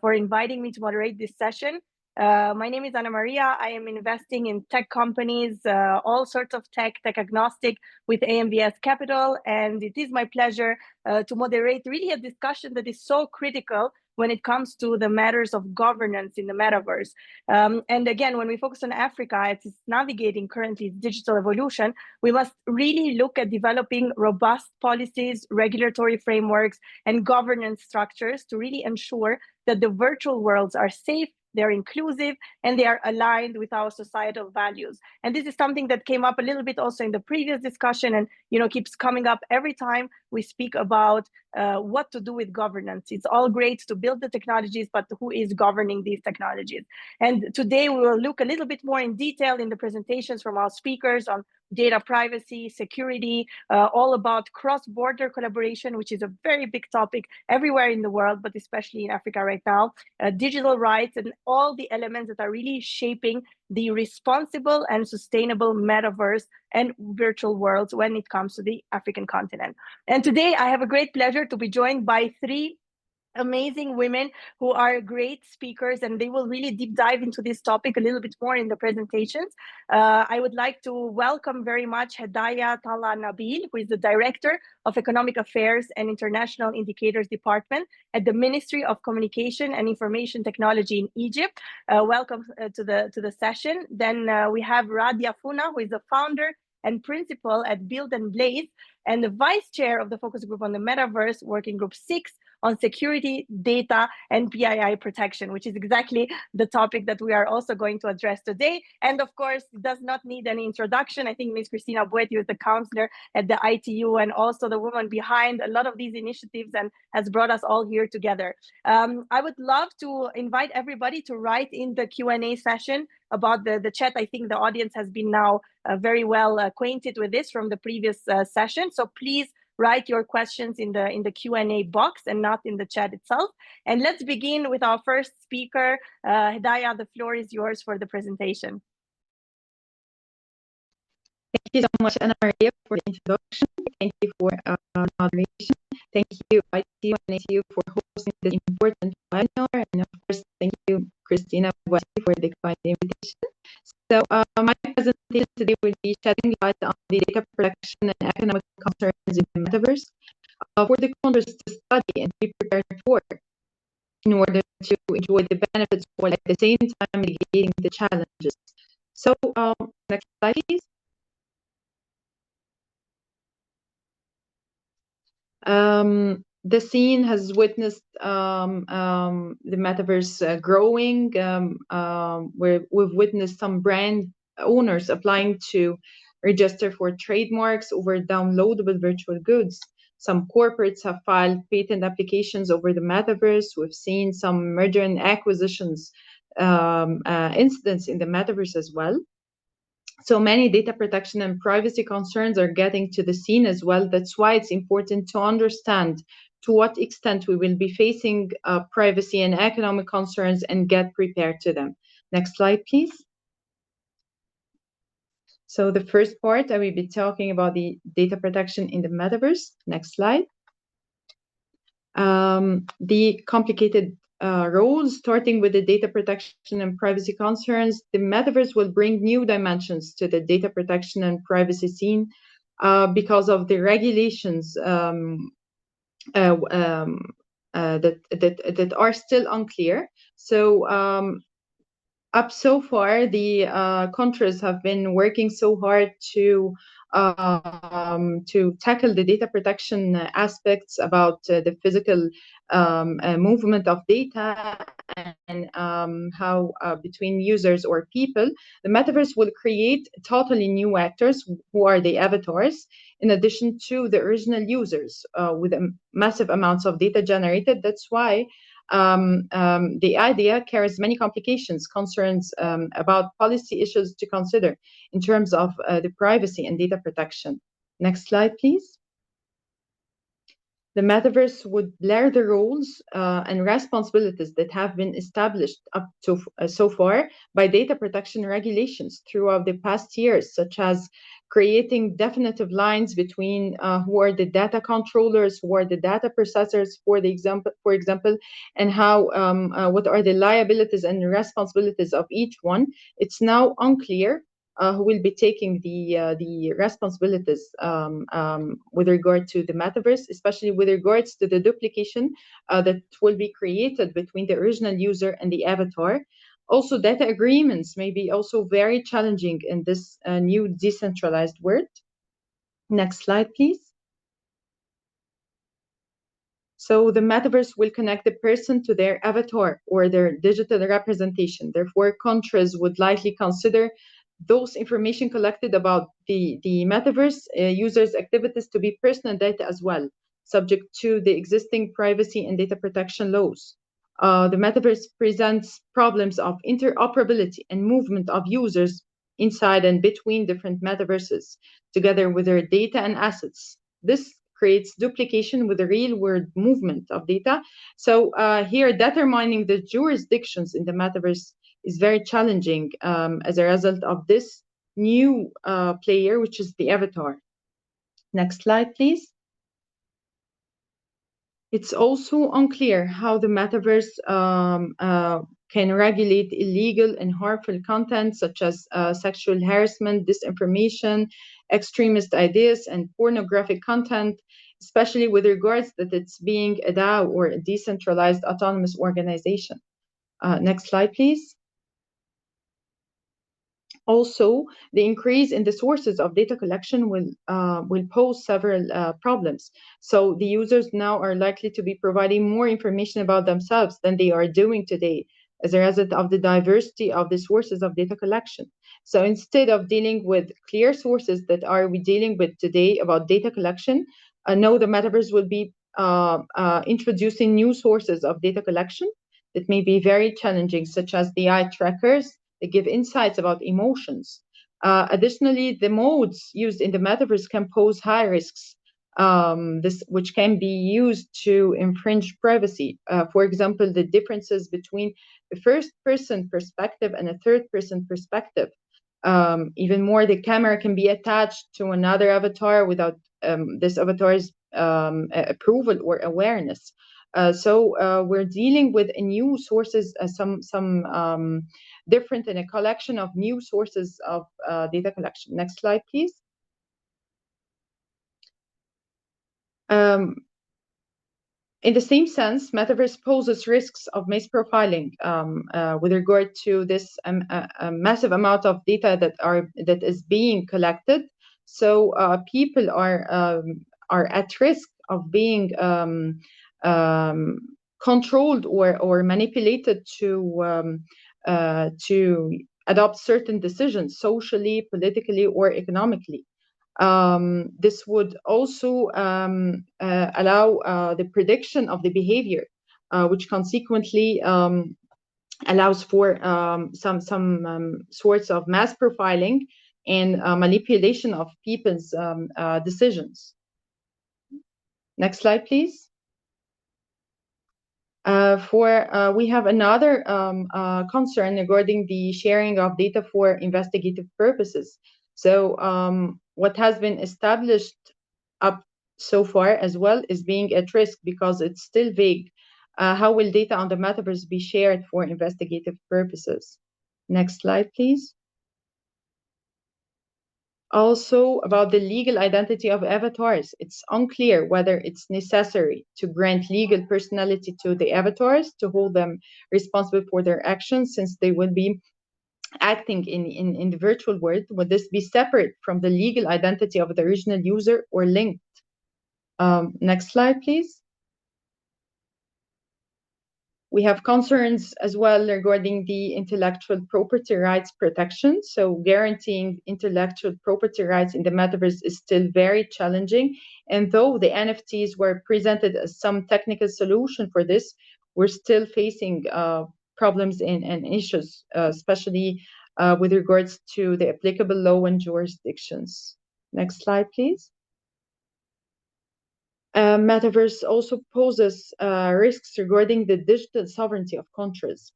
for inviting me to moderate this session. My name is Anna Maria. I am investing in tech companies, all sorts of tech agnostic with AMBS Capital. And it is my pleasure to moderate really a discussion that is so critical when it comes to the matters of governance in the metaverse. And again, when we focus on Africa, as it's navigating currently digital evolution, we must really look at developing robust policies, regulatory frameworks, and governance structures to really ensure that the virtual worlds are safe, they're inclusive, and they are aligned with our societal values. And this is something that came up a little bit also in the previous discussion, and keeps coming up every time we speak about what to do with governance. It's all great to build the technologies, but who is governing these technologies? And today we will look a little bit more in detail in the presentations from our speakers on data privacy, security, all about cross-border collaboration, which is a very big topic everywhere in the world, but especially in Africa right now, digital rights, and all the elements that are really shaping the responsible and sustainable metaverse and virtual worlds when it comes to the African continent. And today I have a great pleasure to be joined by three amazing women who are great speakers, and they will really deep dive into this topic a little bit more in the presentations. I would like to welcome very much Hedaya Tala Nabil, who is the Director of Economic Affairs and International Indicators Department at the Ministry of Communication and Information Technology in Egypt. Welcome to the session. Then we have Radia Funa, who is the founder and principal at Build and Blaze, and the vice chair of the focus group on the Metaverse, Working Group 6 on security, data, and PII protection, which is exactly the topic that we are also going to address today. And of course, it does not need any introduction. I think Ms. Cristina Boetti is the counselor at the ITU and also the woman behind a lot of these initiatives and has brought us all here together. I would love to invite everybody to write in the Q&A session about the chat. I think the audience has been now very well acquainted with this from the previous session. So please write your questions in the Q&A box and not in the chat itself. And let's begin with our first speaker. Hedaya, the floor is yours for the presentation. Thank you so much, Anna Maria, for the introduction. Thank you for moderation. Thank you, ITU and ITU, for hosting this important webinar. And of course, thank you, Cristina Boetti, for the kind invitation. So my presentation today will be shedding light on the data protection and economic concerns in the Metaverse for the countries to study and be prepared for in order to enjoy the benefits while at the same time mitigating the challenges. So next slide, please. The scene has witnessed the Metaverse growing, where we've witnessed some brand owners applying to register for trademarks over downloadable virtual goods. Some corporates have filed patent applications over the Metaverse. We've seen some merger and acquisitions incidents in the Metaverse as well. So many data protection and privacy concerns are getting to the scene as well. That's why it's important to understand to what extent we will be facing privacy and economic concerns and get prepared to them. Next slide, please. So the first part, I will be talking about the data protection in the Metaverse. Next slide. The complicated roles, starting with the data protection and privacy concerns, the Metaverse will bring new dimensions to the data protection and privacy scene because of the regulations that are still unclear. So up so far, the countries have been working so hard to tackle the data protection aspects about the physical movement of data and how between users or people. The Metaverse will create totally new actors who are the avatars, in addition to the original users with massive amounts of data generated. That's why the idea carries many complications, concerns about policy issues to consider in terms of the privacy and data protection. Next slide, please. The Metaverse would blur the roles and responsibilities that have been established up to so far by data protection regulations throughout the past years, such as creating definitive lines between who are the data controllers, who are the data processors, for example, and how what are the liabilities and responsibilities of each one. It's now unclear who will be taking the responsibilities with regard to the Metaverse, especially with regards to the duplication that will be created between the original user and the avatar. Also, data agreements may be also very challenging in this new decentralized world. Next slide, please. So the Metaverse will connect the person to their avatar or their digital representation. Therefore, countries would likely consider those information collected about the Metaverse users' activities to be personal data as well, subject to the existing privacy and data protection laws. The Metaverse presents problems of interoperability and movement of users inside and between different metaverses, together with their data and assets. This creates duplication with the real-world movement of data. So here, determining the jurisdictions in the Metaverse is very challenging as a result of this new player, which is the avatar. Next slide, please. It's also unclear how the metaverse can regulate illegal and harmful content such as sexual harassment, disinformation, extremist ideas, and pornographic content, especially with regards that it's being a DAO or a decentralized autonomous organization. Next slide, please. Also, the increase in the sources of data collection will pose several problems. So the users now are likely to be providing more information about themselves than they are doing today as a result of the diversity of the sources of data collection. So instead of dealing with clear sources that are we dealing with today about data collection, now the metaverse will be introducing new sources of data collection that may be very challenging, such as the eye trackers. They give insights about emotions. Additionally, the modes used in the metaverse can pose high risks, which can be used to infringe privacy. For example, the differences between a first-person perspective and a third-person perspective. Even more, the camera can be attached to another avatar without this avatar's approval or awareness. So we're dealing with new sources, some different in a collection of new sources of data collection. Next slide, please. In the same sense, metaverse poses risks of misprofiling with regard to this a massive amount of data that is being collected. So people are at risk of being controlled or manipulated to adopt certain decisions socially, politically, or economically. This would also allow the prediction of the behavior, which consequently allows for some sorts of mass profiling and manipulation of people's decisions. Next slide, please. We have another concern regarding the sharing of data for investigative purposes. So what has been established up so far as well is being at risk because it's still vague. How will data on the metaverse be shared for investigative purposes? Next slide, please. Also, about the legal identity of avatars, it's unclear whether it's necessary to grant legal personality to the avatars to hold them responsible for their actions, since they will be acting in the virtual world. Would this be separate from the legal identity of the original user or linked? Next slide, please. We have concerns as well regarding the intellectual property rights protection. So guaranteeing intellectual property rights in the metaverse is still very challenging. And though the NFTs were presented as some technical solution for this, we're still facing problems and issues, especially with regards to the applicable law and jurisdictions. Next slide, please. Metaverse also poses risks regarding the digital sovereignty of countries.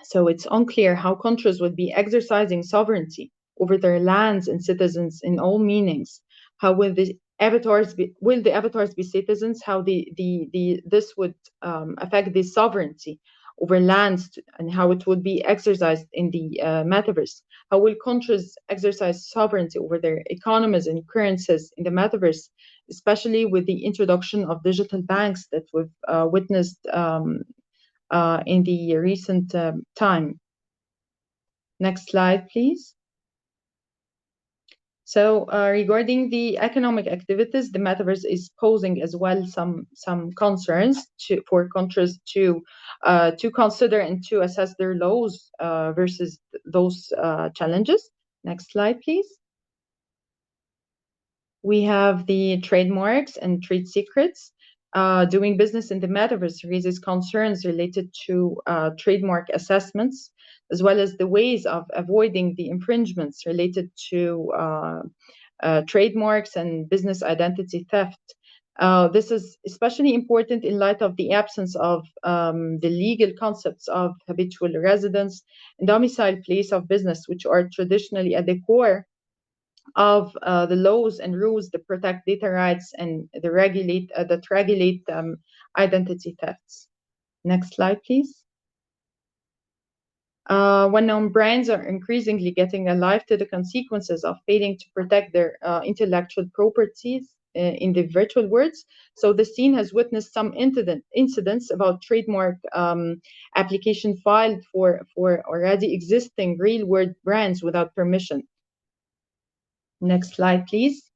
So it's unclear how countries would be exercising sovereignty over their lands and citizens in all meanings. How will the avatars be citizens? How this would affect the sovereignty over lands and how it would be exercised in the metaverse? How will countries exercise sovereignty over their economies and currencies in the metaverse, especially with the introduction of digital banks that we've witnessed in the recent time? Next slide, please. So regarding the economic activities, the metaverse is posing as well some concerns for countries to consider and to assess their laws versus those challenges. Next slide, please. We have the trademarks and trade secrets. Doing business in the metaverse raises concerns related to trademark assessments, as well as the ways of avoiding the infringements related to trademarks and business identity theft. This is especially important in light of the absence of the legal concepts of habitual residence and domicile place of business, which are traditionally at the core of the laws and rules that protect data rights and that regulate identity thefts. Next slide, please. When known brands are increasingly getting alive to the consequences of failing to protect their intellectual properties in the virtual worlds. So the scene has witnessed some incidents about trademark application filed for already existing real-world brands without permission. Next slide, please.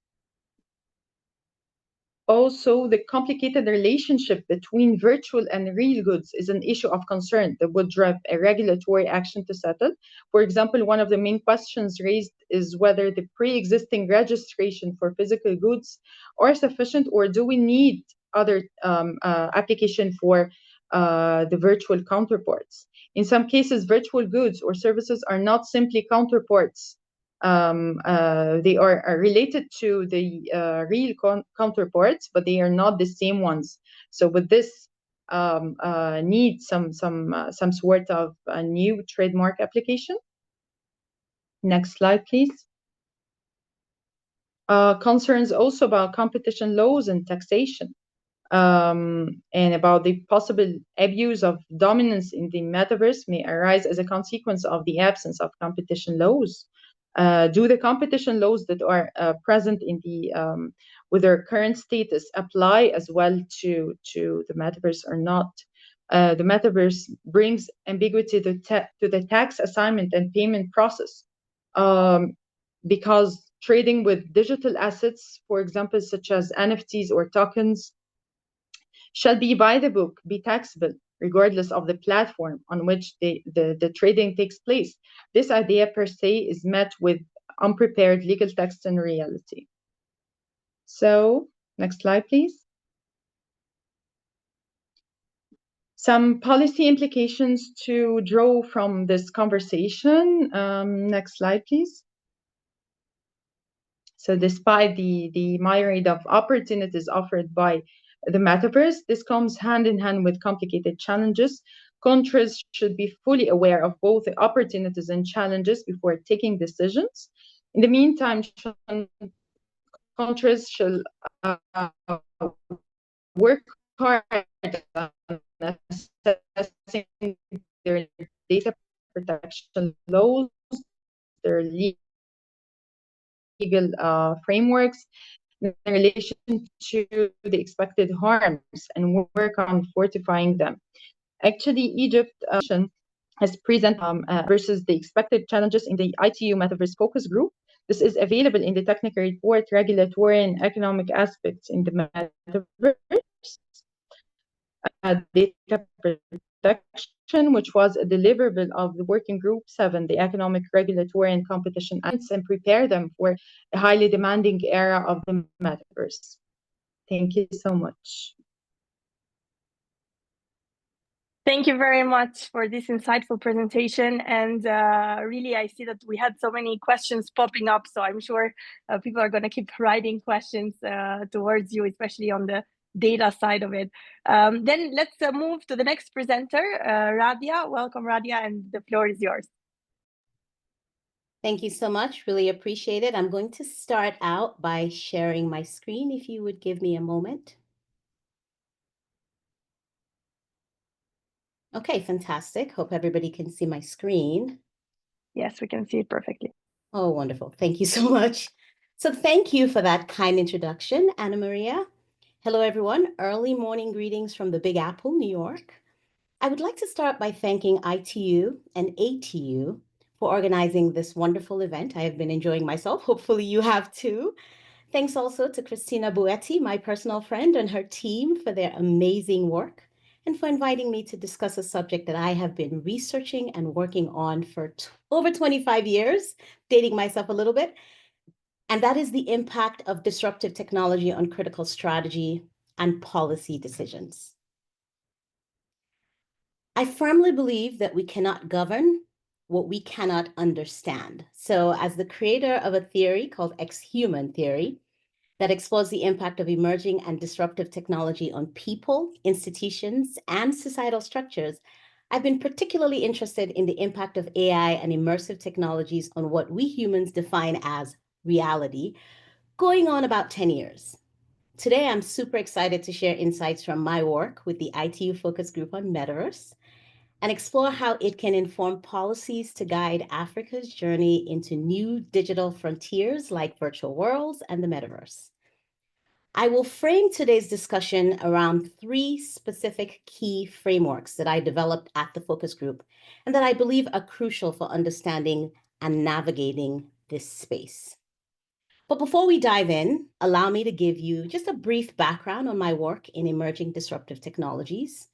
Also, the complicated relationship between virtual and real goods is an issue of concern that would drive a regulatory action to settle. For example, one of the main questions raised is whether the pre-existing registration for physical goods are sufficient, or do we need other application for the virtual counterparts? In some cases, virtual goods or services are not simply counterparts. They are related to the real counterparts, but they are not the same ones. So with this, need some sort of a new trademark application. Next slide, please. Concerns also about competition laws and taxation, and about the possible abuse of dominance in the metaverse may arise as a consequence of the absence of competition laws. Do the competition laws that are present in the with their current status apply as well to the metaverse or not? The metaverse brings ambiguity to the tax assignment and payment process, because trading with digital assets, for example, such as NFTs or tokens, shall be by the book, be taxable, regardless of the platform on which the trading takes place. This idea per se is met with unprepared legal text in reality. So, next slide, please. Some policy implications to draw from this conversation. Next slide, please. So despite the myriad of opportunities offered by the metaverse, this comes hand in hand with complicated challenges. Countries should be fully aware of both the opportunities and challenges before taking decisions. In the meantime, countries should work hard on assessing their data protection laws, their legal frameworks in relation to the expected harms, and work on fortifying them. Actually, Egypt has presented versus the expected challenges in the ITU Metaverse Focus Group. This is available in the technical report, regulatory and economic aspects in the Metaverse. Data protection, which was a deliverable of the Working Group 7, the Economic, Regulatory and Competition Acts, and prepare them for a highly demanding era of the Metaverse. Thank you so much. Thank you very much for this insightful presentation. And really, I see that we had so many questions popping up. So I'm sure people are going to keep writing questions towards you, especially on the data side of it. Then let's move to the next presenter, Radia. Welcome, Radia, and the floor is yours. Thank you so much. Really appreciate it. I'm going to start out by sharing my screen, if you would give me a moment. Okay, fantastic. Hope everybody can see my screen. Yes, we can see it perfectly. Oh, wonderful. Thank you so much. So thank you for that kind introduction, Anna Maria. Hello, everyone. Early morning greetings from the Big Apple, New York. I would like to start by thanking ITU and ATU for organizing this wonderful event. I have been enjoying myself. Hopefully you have too. Thanks also to Cristina Buetti, my personal friend, and her team for their amazing work, and for inviting me to discuss a subject that I have been researching and working on for over 25 years, dating myself a little bit, and that is the impact of disruptive technology on critical strategy and policy decisions. I firmly believe that we cannot govern what we cannot understand. So as the creator of a theory called ex-human theory that explores the impact of emerging and disruptive technology on people, institutions, and societal structures, I've been particularly interested in the impact of AI and immersive technologies on what we humans define as reality, going on about 10 years. Today, I'm super excited to share insights from my work with the ITU Focus Group on Metaverse and explore how it can inform policies to guide Africa's journey into new digital frontiers like virtual worlds and the Metaverse. I will frame today's discussion around 3 specific key frameworks that I developed at the focus group and that I believe are crucial for understanding and navigating this space. But before we dive in, allow me to give you just a brief background on my work in emerging disruptive technologies.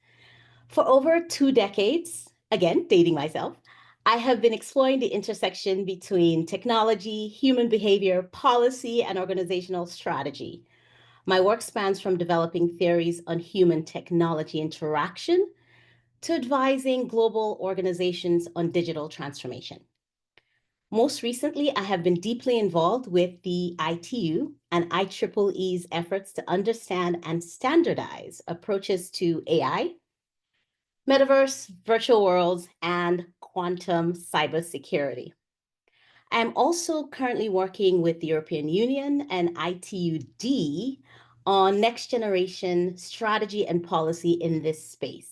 For over 2 decades, again, dating myself, I have been exploring the intersection between technology, human behavior, policy, and organizational strategy. My work spans from developing theories on human-technology interaction to advising global organizations on digital transformation. Most recently, I have been deeply involved with the ITU and IEEE's efforts to understand and standardize approaches to AI, Metaverse, virtual worlds, and quantum cybersecurity. I am also currently working with the European Union and ITUD on next generation strategy and policy in this space.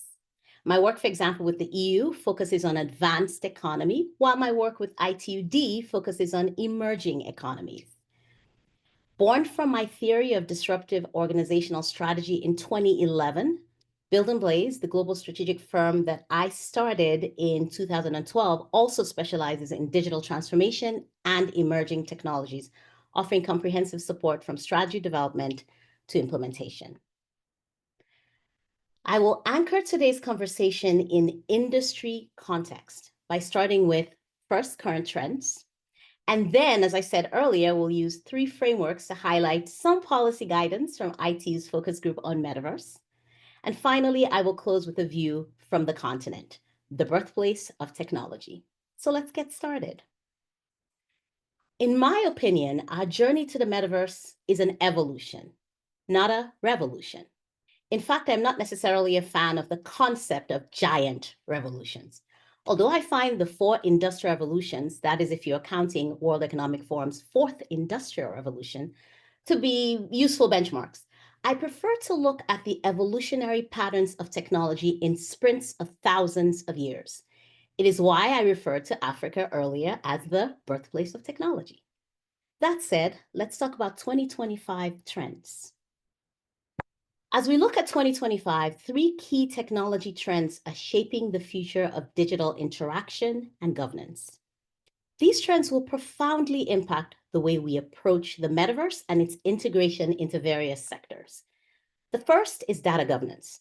My work, for example, with the EU focuses on advanced economy, while my work with ITUD focuses on emerging economies. Born from my theory of disruptive organizational strategy in 2011, Build and Blaze, the global strategic firm that I started in 2012, also specializes in digital transformation and emerging technologies, offering comprehensive support from strategy development to implementation. I will anchor today's conversation in industry context by starting with first current trends. And then, as I said earlier, we'll use 3 frameworks to highlight some policy guidance from IT's focus group on Metaverse. And finally, I will close with a view from the continent, the birthplace of technology. So let's get started. In my opinion, our journey to the Metaverse is an evolution, not a revolution. In fact, I'm not necessarily a fan of the concept of giant revolutions. Although I find the 4 industrial revolutions, that is if you're counting World Economic Forum's 4th industrial revolution, to be useful benchmarks, I prefer to look at the evolutionary patterns of technology in sprints of thousands of years. It is why I referred to Africa earlier as the birthplace of technology. That said, let's talk about 2025 trends. As we look at 2025, 3 key technology trends are shaping the future of digital interaction and governance. These trends will profoundly impact the way we approach the metaverse and its integration into various sectors. The first is data governance.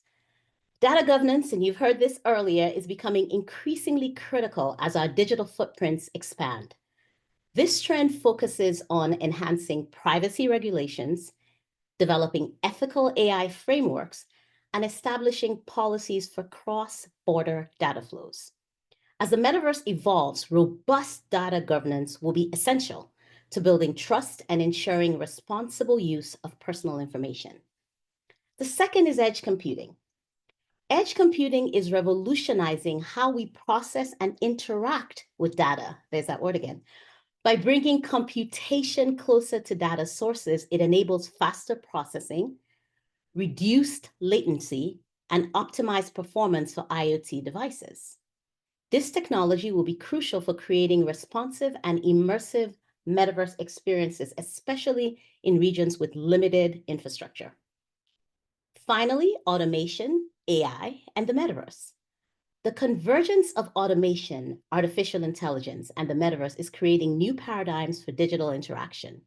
Data governance, and you've heard this earlier, is becoming increasingly critical as our digital footprints expand. This trend focuses on enhancing privacy regulations, developing ethical AI frameworks, and establishing policies for cross-border data flows. As the metaverse evolves, robust data governance will be essential to building trust and ensuring responsible use of personal information. The second is edge computing. Edge computing is revolutionizing how we process and interact with data. There's that word again. By bringing computation closer to data sources, it enables faster processing, reduced latency, and optimized performance for IoT devices. This technology will be crucial for creating responsive and immersive metaverse experiences, especially in regions with limited infrastructure. Finally, automation, AI, and the metaverse. The convergence of automation, artificial intelligence, and the metaverse is creating new paradigms for digital interaction.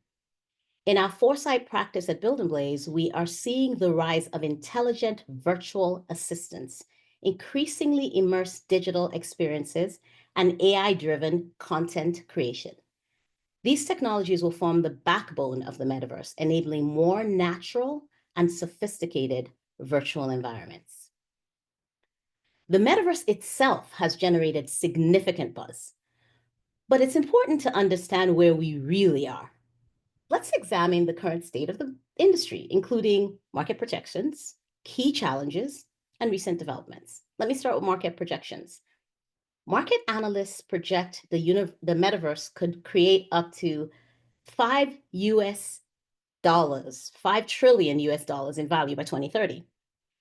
In our foresight practice at Build and Blaze, we are seeing the rise of intelligent virtual assistants, increasingly immersed digital experiences, and AI-driven content creation. These technologies will form the backbone of the metaverse, enabling more natural and sophisticated virtual environments. The metaverse itself has generated significant buzz, but it's important to understand where we really are. Let's examine the current state of the industry, including market projections, key challenges, and recent developments. Let me start with market projections. Market analysts project the metaverse could create up to $5 $5 trillion in value by 2030,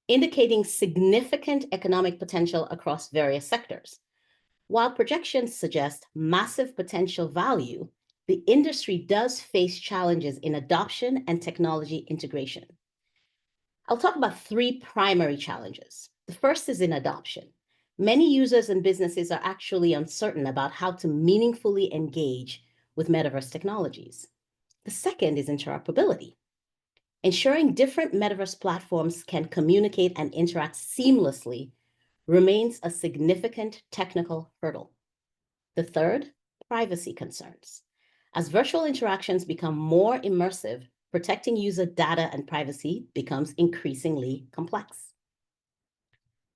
indicating significant economic potential across various sectors. While projections suggest massive potential value, the industry does face challenges in adoption and technology integration. I'll talk about three primary challenges. The first is in adoption. Many users and businesses are actually uncertain about how to meaningfully engage with metaverse technologies. The second is interoperability. Ensuring different metaverse platforms can communicate and interact seamlessly remains a significant technical hurdle. The third, privacy concerns. As virtual interactions become more immersive, protecting user data and privacy becomes increasingly complex.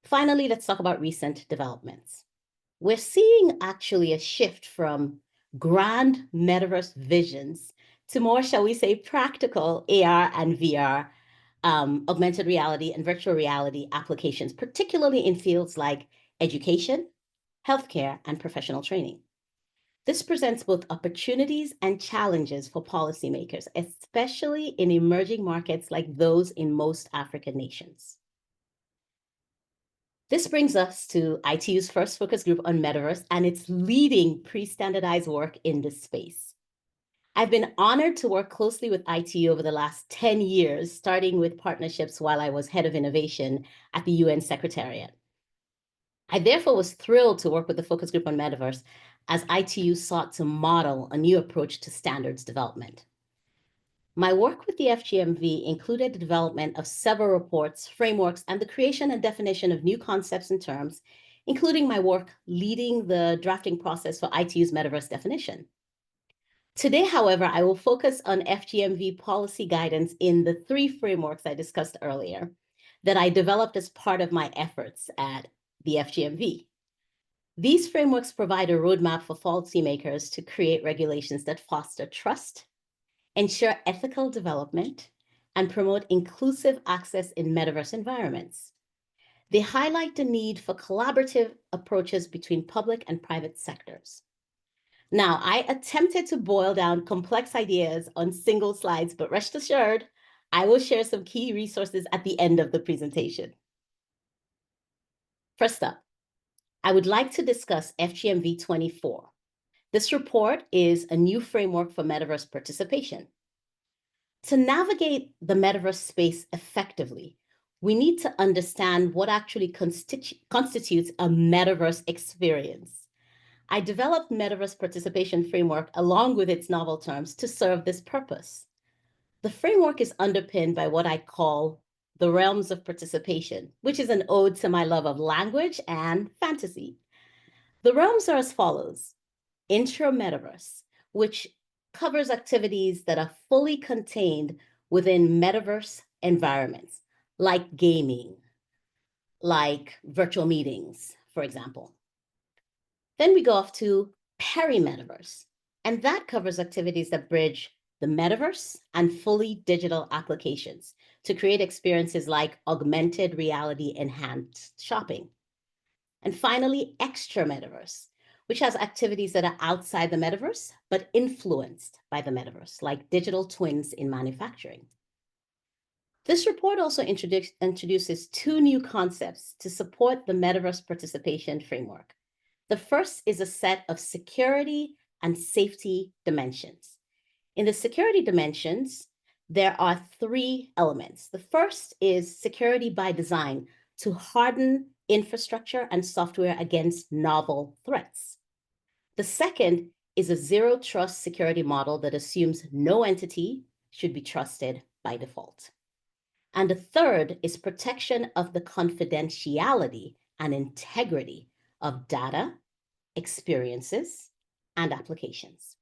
Finally, let's talk about recent developments. We're seeing actually a shift from grand metaverse visions to more, shall we say, practical AR and VR, augmented reality and virtual reality applications, particularly in fields like education, healthcare, and professional training. This presents both opportunities and challenges for policymakers, especially in emerging markets like those in most African nations. This brings us to ITU's first focus group on metaverse and its leading pre-standardized work in this space. I've been honored to work closely with ITU over the last 10 years, starting with partnerships while I was head of innovation at the UN Secretariat. I therefore was thrilled to work with the focus group on metaverse as ITU sought to model a new approach to standards development. My work with the FGMV included the development of several reports, frameworks, and the creation and definition of new concepts and terms, including my work leading the drafting process for ITU's metaverse definition. Today, however, I will focus on FGMV policy guidance in the three frameworks I discussed earlier that I developed as part of my efforts at the FGMV. These frameworks provide a roadmap for policymakers to create regulations that foster trust, ensure ethical development, and promote inclusive access in metaverse environments. They highlight the need for collaborative approaches between public and private sectors. Now, I attempted to boil down complex ideas on single slides, but rest assured, I will share some key resources at the end of the presentation. First up, I would like to discuss FGMV 24. This report is a new framework for metaverse participation. To navigate the metaverse space effectively, we need to understand what actually constitutes a metaverse experience. I developed Metaverse Participation Framework along with its novel terms to serve this purpose. The framework is underpinned by what I call the realms of participation, which is an ode to my love of language and fantasy. The realms are as follows: intro-metaverse, which covers activities that are fully contained within metaverse environments, like gaming, like virtual meetings, for example. Then we go off to peri-metaverse, and that covers activities that bridge the metaverse and fully digital applications to create experiences like augmented reality enhanced shopping. And finally, extra metaverse, which has activities that are outside the metaverse, but influenced by the metaverse, like digital twins in manufacturing. This report also introduces two new concepts to support the metaverse participation framework. The first is a set of security and safety dimensions. In the security dimensions, there are three elements. The first is security by design to harden infrastructure and software against novel threats. The second is a zero trust security model that assumes no entity should be trusted by default. And the third is protection of the confidentiality and integrity of data, experiences, and applications.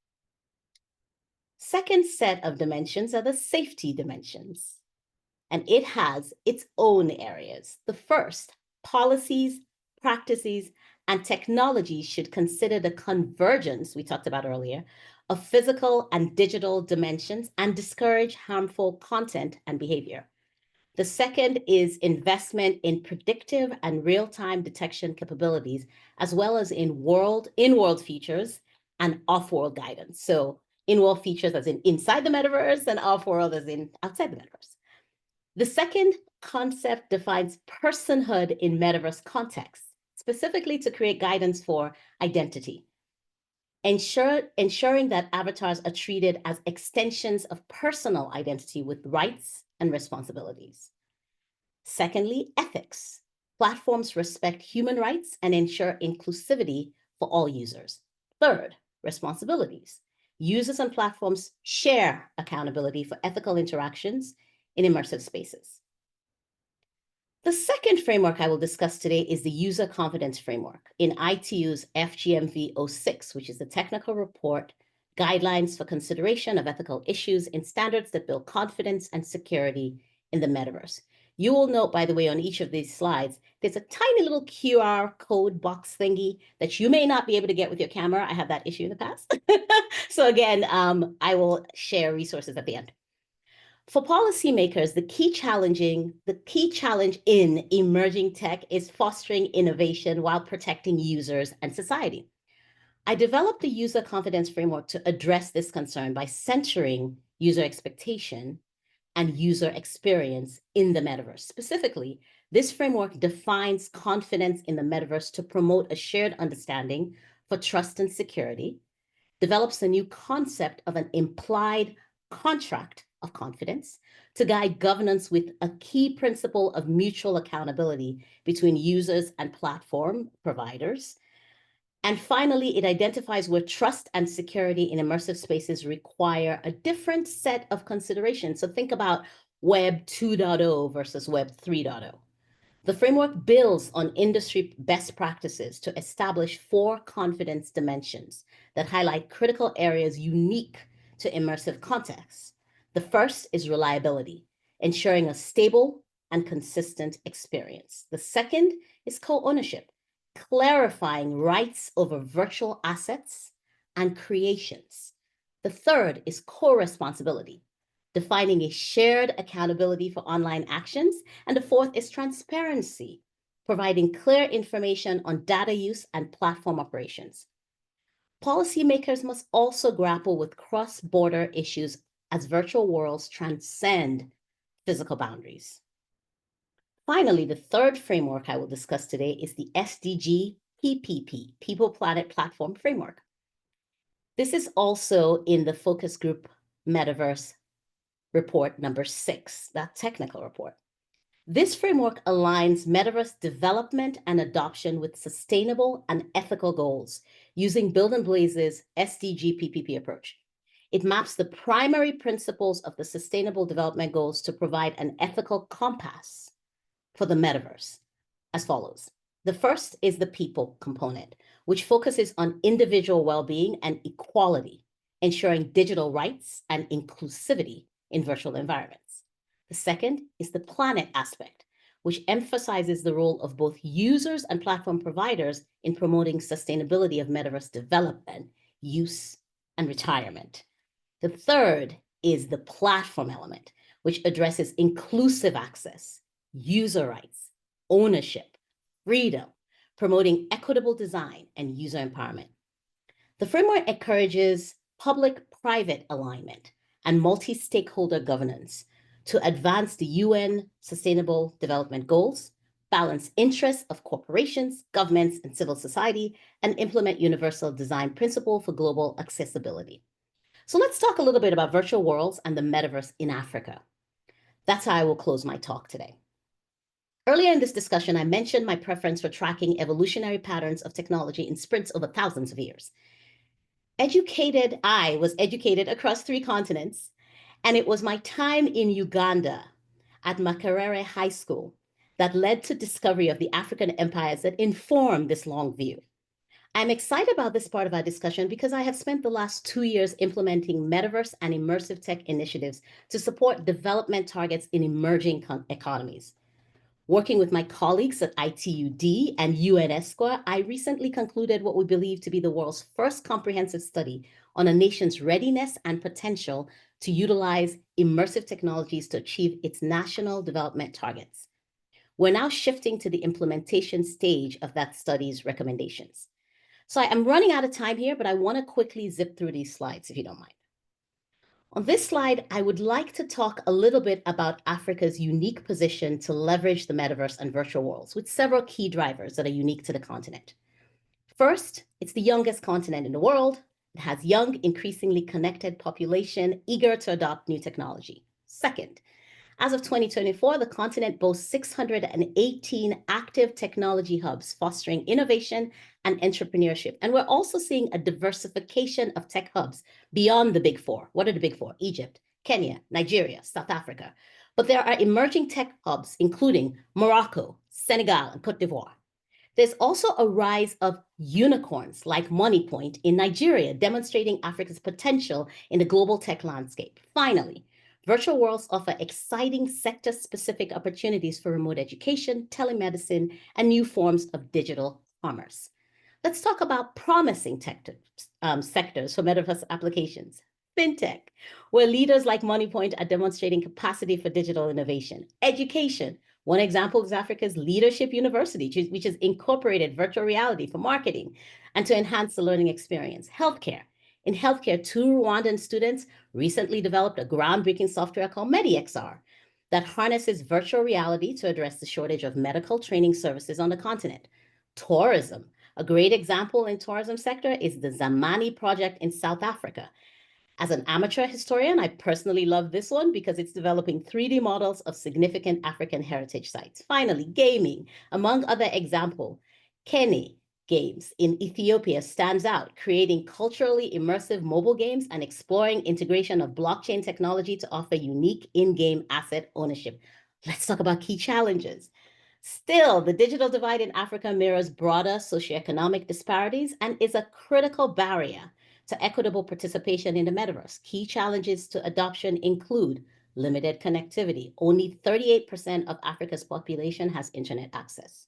Second set of dimensions are the safety dimensions, and it has its own areas. The first, policies, practices, and technologies should consider the convergence we talked about earlier of physical and digital dimensions and discourage harmful content and behavior. The second is investment in predictive and real-time detection capabilities, as well as in in-world features and off-world guidance. So In-world features as in inside the metaverse, and off-world as in outside the metaverse. The second concept defines personhood in metaverse context, specifically to create guidance for identity, ensuring that avatars are treated as extensions of personal identity with rights and responsibilities. Secondly, ethics. Platforms respect human rights and ensure inclusivity for all users. Third, responsibilities. Users and platforms share accountability for ethical interactions in immersive spaces. The second framework I will discuss today is the User Confidence Framework in ITU's FGMV 06, which is the technical report, Guidelines for Consideration of Ethical Issues in Standards that Build Confidence and Security in the Metaverse. You will note, by the way, on each of these slides, there's a tiny little QR code box thingy that you may not be able to get with your camera. I had that issue in the past. So again, I will share resources at the end. For policymakers, the key challenge in emerging tech is fostering innovation while protecting users and society. I developed the User Confidence Framework to address this concern by centering user expectation and user experience in the metaverse. Specifically, this framework defines confidence in the metaverse to promote a shared understanding for trust and security, develops a new concept of an implied contract of confidence to guide governance with a key principle of mutual accountability between users and platform providers. And finally, it identifies where trust and security in immersive spaces require a different set of considerations. So think about Web 2.0 versus Web 3.0. The framework builds on industry best practices to establish 4 confidence dimensions that highlight critical areas unique to immersive contexts. The first is reliability, ensuring a stable and consistent experience. The second is co-ownership, clarifying rights over virtual assets and creations. The third is co-responsibility, defining a shared accountability for online actions. And the fourth is transparency, providing clear information on data use and platform operations. Policymakers must also grapple with cross-border issues as virtual worlds transcend physical boundaries. Finally, the third framework I will discuss today is the SDG PPP, People, Planet, Platform Framework. This is also in the focus group Metaverse report number 6, that technical report. This framework aligns metaverse development and adoption with sustainable and ethical goals using Build and Blaze's SDG PPP approach. It maps the primary principles of the Sustainable Development Goals to provide an ethical compass for the metaverse as follows. The first is the people component, which focuses on individual well-being and equality, ensuring digital rights and inclusivity in virtual environments. The second is the planet aspect, which emphasizes the role of both users and platform providers in promoting sustainability of metaverse development, use, and retirement. The third is the platform element, which addresses inclusive access, user rights, ownership, freedom, promoting equitable design and user empowerment. The framework encourages public-private alignment and multi-stakeholder governance to advance the UN Sustainable Development Goals, balance interests of corporations, governments, and civil society, and implement universal design principle for global accessibility. So let's talk a little bit about virtual worlds and the metaverse in Africa. That's how I will close my talk today. Earlier in this discussion, I mentioned my preference for tracking evolutionary patterns of technology in sprints over thousands of years. I was educated across 3 continents, and it was my time in Uganda at Makerere High School that led to discovery of the African empires that informed this long view. I'm excited about this part of our discussion because I have spent the last 2 years implementing metaverse and immersive tech initiatives to support development targets in emerging economies. Working with my colleagues at ITUD and UNESCO, I recently concluded what we believe to be the world's first comprehensive study on a nation's readiness and potential to utilize immersive technologies to achieve its national development targets. We're now shifting to the implementation stage of that study's recommendations. So I'm running out of time here, but I want to quickly zip through these slides, if you don't mind. On this slide, I would like to talk a little bit about Africa's unique position to leverage the metaverse and virtual worlds with several key drivers that are unique to the continent. First, it's the youngest continent in the world. It has young, increasingly connected population eager to adopt new technology. Second, as of 2024, the continent boasts 618 active technology hubs fostering innovation and entrepreneurship. And we're also seeing a diversification of tech hubs beyond the big four. What are the big four? Egypt, Kenya, Nigeria, South Africa. But there are emerging tech hubs, including Morocco, Senegal, and Cote d'Ivoire. There's also a rise of unicorns like MoneyPoint in Nigeria, demonstrating Africa's potential in the global tech landscape. Finally, virtual worlds offer exciting sector-specific opportunities for remote education, telemedicine, and new forms of digital commerce. Let's talk about promising sectors for metaverse applications. FinTech, where leaders like MoneyPoint are demonstrating capacity for digital innovation. Education, one example is Africa's Leadership University, which has incorporated virtual reality for marketing and to enhance the learning experience. Healthcare. In healthcare, 2 Rwandan students recently developed a groundbreaking software called MediXR that harnesses virtual reality to address the shortage of medical training services on the continent. Tourism. A great example in tourism sector is the Zamani project in South Africa. As an amateur historian, I personally love this one because it's developing 3D models of significant African heritage sites. Finally, gaming. Among other examples, Kenny Games in Ethiopia stands out, creating culturally immersive mobile games and exploring integration of blockchain technology to offer unique in-game asset ownership. Let's talk about key challenges. Still, the digital divide in Africa mirrors broader socioeconomic disparities and is a critical barrier to equitable participation in the metaverse. Key challenges to adoption include limited connectivity. Only 38% of Africa's population has internet access.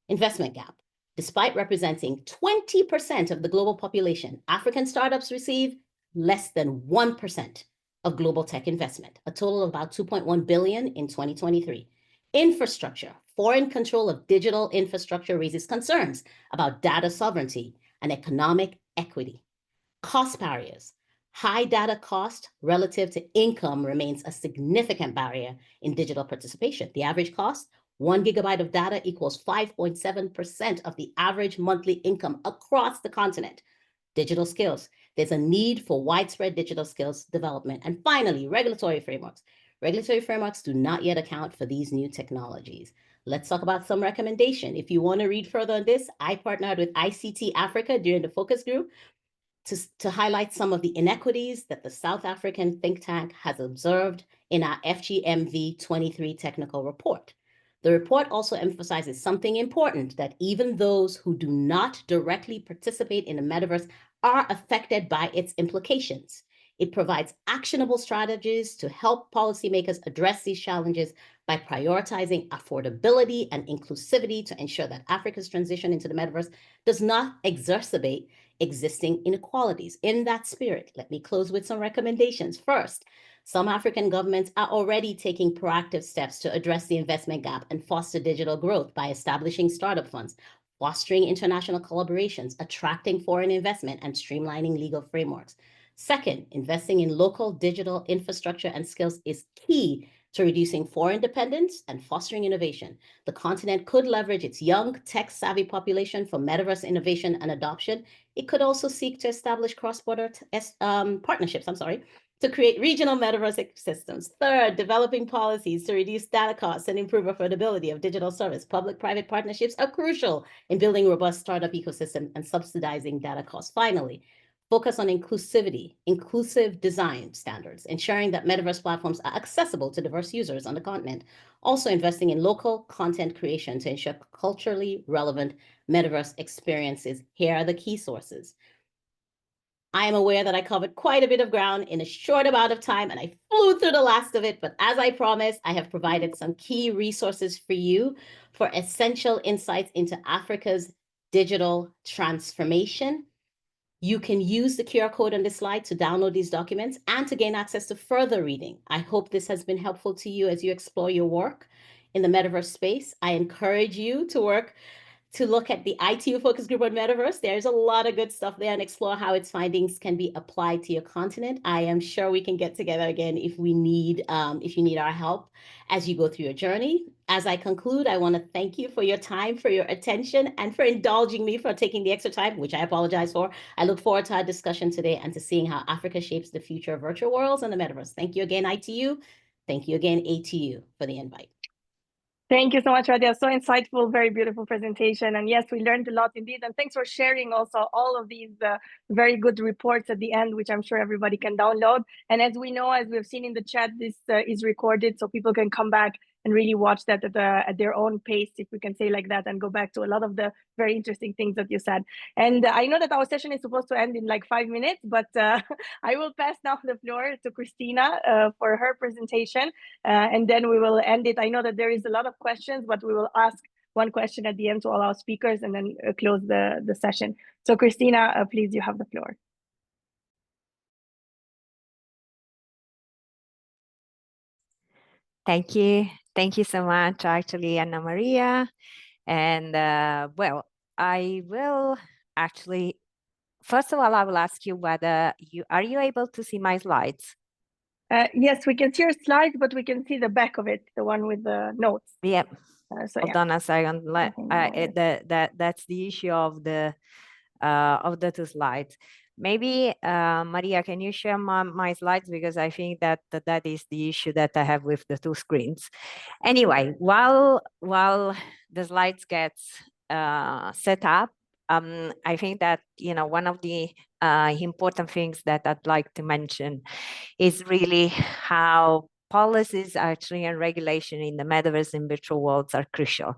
Investment gap. Despite representing 20% of the global population, African startups receive less than 1% of global tech investment, a total of about 2.1 billion in 2023. Infrastructure. Foreign control of digital infrastructure raises concerns about data sovereignty and economic equity. Cost barriers. High data cost relative to income remains a significant barrier in digital participation. The average cost, 1 gigabyte of data equals 5.7% of the average monthly income across the continent. Digital skills. There's a need for widespread digital skills development. And finally, regulatory frameworks. Regulatory frameworks do not yet account for these new technologies. Let's talk about some recommendation. If you want to read further on this, I partnered with ICT Africa during the focus group to highlight some of the inequities that the South African think tank has observed in our FGMV 23 technical report. The report also emphasizes something important, that even those who do not directly participate in the metaverse are affected by its implications. It provides actionable strategies to help policymakers address these challenges by prioritizing affordability and inclusivity to ensure that Africa's transition into the metaverse does not exacerbate existing inequalities. In that spirit, let me close with some recommendations. First, some African governments are already taking proactive steps to address the investment gap and foster digital growth by establishing startup funds, fostering international collaborations, attracting foreign investment, and streamlining legal frameworks. Second, investing in local digital infrastructure and skills is key to reducing foreign dependence and fostering innovation. The continent could leverage its young, tech-savvy population for metaverse innovation and adoption. It could also seek to establish cross-border partnerships, to create regional metaverse systems. Third, developing policies to reduce data costs and improve affordability of digital service. Public-private partnerships are crucial in building robust startup ecosystem and subsidizing data costs. Finally, focus on inclusivity, inclusive design standards, ensuring that metaverse platforms are accessible to diverse users on the continent. Also investing in local content creation to ensure culturally relevant metaverse experiences. Here are the key sources. I am aware that I covered quite a bit of ground in a short amount of time and I flew through the last of it, but as I promised, I have provided some key resources for you for essential insights into Africa's digital transformation. You can use the QR code on this slide to download these documents and to gain access to further reading. I hope this has been helpful to you as you explore your work in the metaverse space. I encourage you to work to look at the ITU focus group on Metaverse. There's a lot of good stuff there, and explore how its findings can be applied to your continent. I am sure we can get together again if you need our help as you go through your journey. As I conclude, I want to thank you for your time, for your attention, and for indulging me for taking the extra time, which I apologize for. I look forward to our discussion today and to seeing how Africa shapes the future of virtual worlds and the Metaverse. Thank you again, ITU. Thank you again, ATU, for the invite. Thank you so much, Radia. So insightful, very beautiful presentation. And yes, we learned a lot indeed. And thanks for sharing also all of these very good reports at the end, which I'm sure everybody can download. And as we know, as we've seen in the chat, this is recorded so people can come back and really watch that at their own pace, if we can say like that, and go back to a lot of the very interesting things that you said. And I know that our session is supposed to end in like 5 minutes, but I will pass now the floor to Christina for her presentation, and then we will end it. I know that there is a lot of questions, but we will ask one question at the end to all our speakers and then close the session. So Christina, please, you have the floor. Thank you. Thank you so much, actually, Anna Maria. And well, I will actually, first of all, I will ask you whether are you able to see my slides? Yes, we can see your slides, but we can see the back of it, the one with the notes. Yeah. So Hold on a second. That's the issue of the two slides. Maybe Maria, can you share my slides, because I think that is the issue that I have with the two screens. Anyway, while the slides gets set up, I think that one of the important things that I'd like to mention is really how policies actually and regulation in the metaverse and virtual worlds are crucial.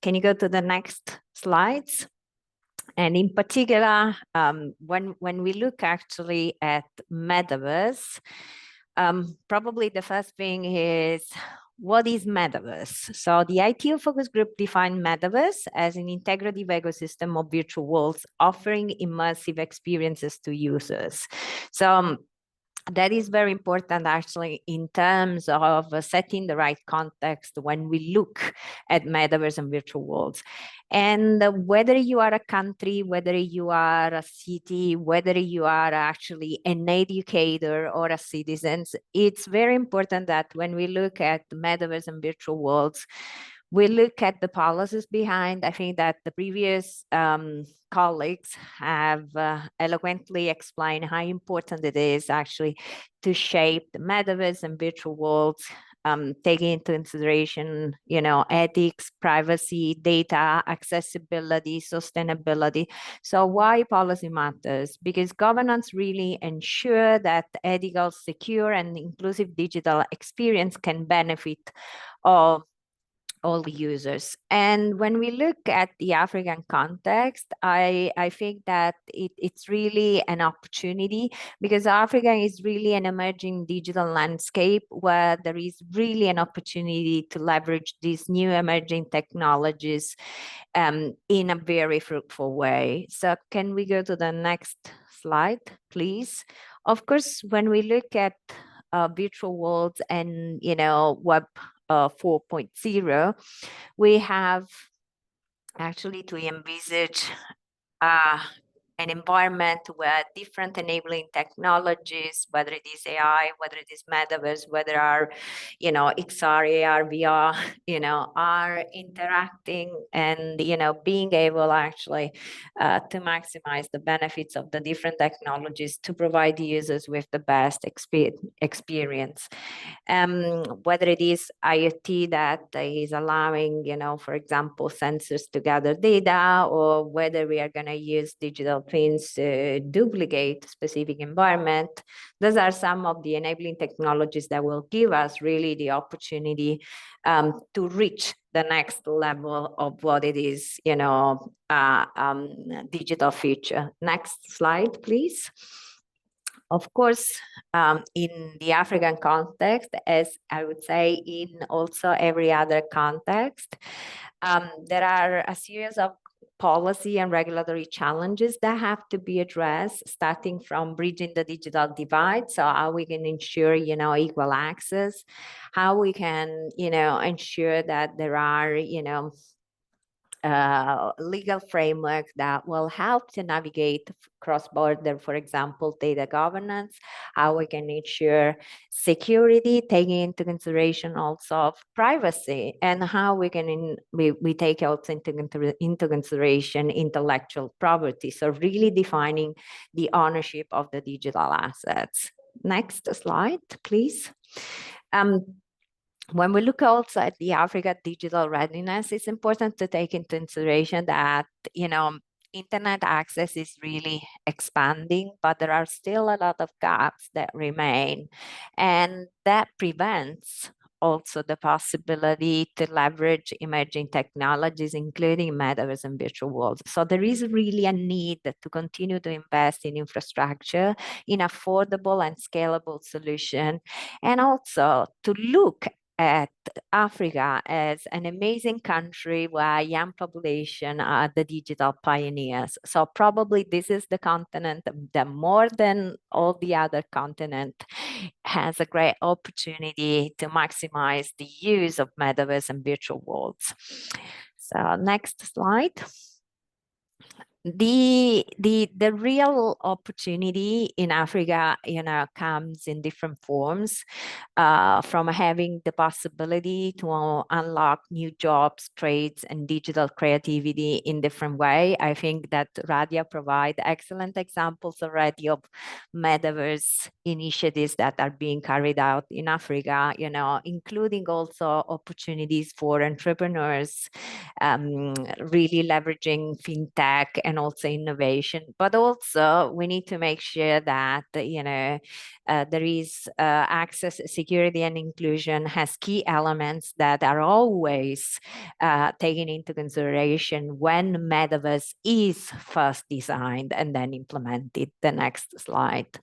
Can you go to the next slides? And in particular, when we look actually at metaverse, probably the first thing is, what is metaverse? So the ITU focus group defined metaverse as an integrative ecosystem of virtual worlds offering immersive experiences to users. So that is very important actually in terms of setting the right context when we look at metaverse and virtual worlds. And whether you are a country, whether you are a city, whether you are actually an educator or a citizen, it's very important that when we look at metaverse and virtual worlds, we look at the policies behind. I think that the previous colleagues have eloquently explained how important it is actually to shape the metaverse and virtual worlds, taking into consideration, ethics, privacy, data, accessibility, sustainability. So why policy matters? Because governance really ensure that ethical, secure, and inclusive digital experience can benefit all the users. And when we look at the African context, I think that it's really an opportunity, because Africa is really an emerging digital landscape where there is really an opportunity to leverage these new emerging technologies in a very fruitful way. So can we go to the next slide, please? Of course, when we look at virtual worlds and, Web 4.0, we have actually to envisage an environment where different enabling technologies, whether it is AI, whether it is metaverse, whether are, XR, AR, VR, are interacting and, being able actually to maximize the benefits of the different technologies to provide users with the best experience. Whether it is IoT that is allowing, for example, sensors to gather data, or whether we are going to use digital twins to duplicate specific environment. Those are some of the enabling technologies that will give us really the opportunity to reach the next level of what it is, digital future. Next slide, please. Of course, in the African context, as I would say in also every other context, there are a series of policy and regulatory challenges that have to be addressed, starting from bridging the digital divide. So how we can ensure, equal access, how we can, ensure that there are, legal framework that will help to navigate cross-border, for example, data governance, how we can ensure security, taking into consideration also privacy, and how we can we take also into consideration intellectual property. So really defining the ownership of the digital assets. Next slide, please. When we look also at the Africa digital readiness, it's important to take into consideration that, you know, internet access is really expanding, but there are still a lot of gaps that remain, and that prevents also the possibility to leverage emerging technologies, including metaverse and virtual worlds. So there is really a need to continue to invest in infrastructure, in affordable and scalable solution, and also to look at Africa as an amazing country where young population are the digital pioneers. So probably this is the continent that more than all the other continents has a great opportunity to maximize the use of metaverse and virtual worlds. So next slide. The real opportunity in Africa, you know, comes in different forms, from having the possibility to unlock new jobs, trades, and digital creativity in different way. I think that Radia provide excellent examples already of metaverse initiatives that are being carried out in Africa, you know, including also opportunities for entrepreneurs, really leveraging fintech and also innovation. But also we need to make sure that, you know, there is access, security, and inclusion has key elements that are always taken into consideration when metaverse is first designed and then implemented. The next slide,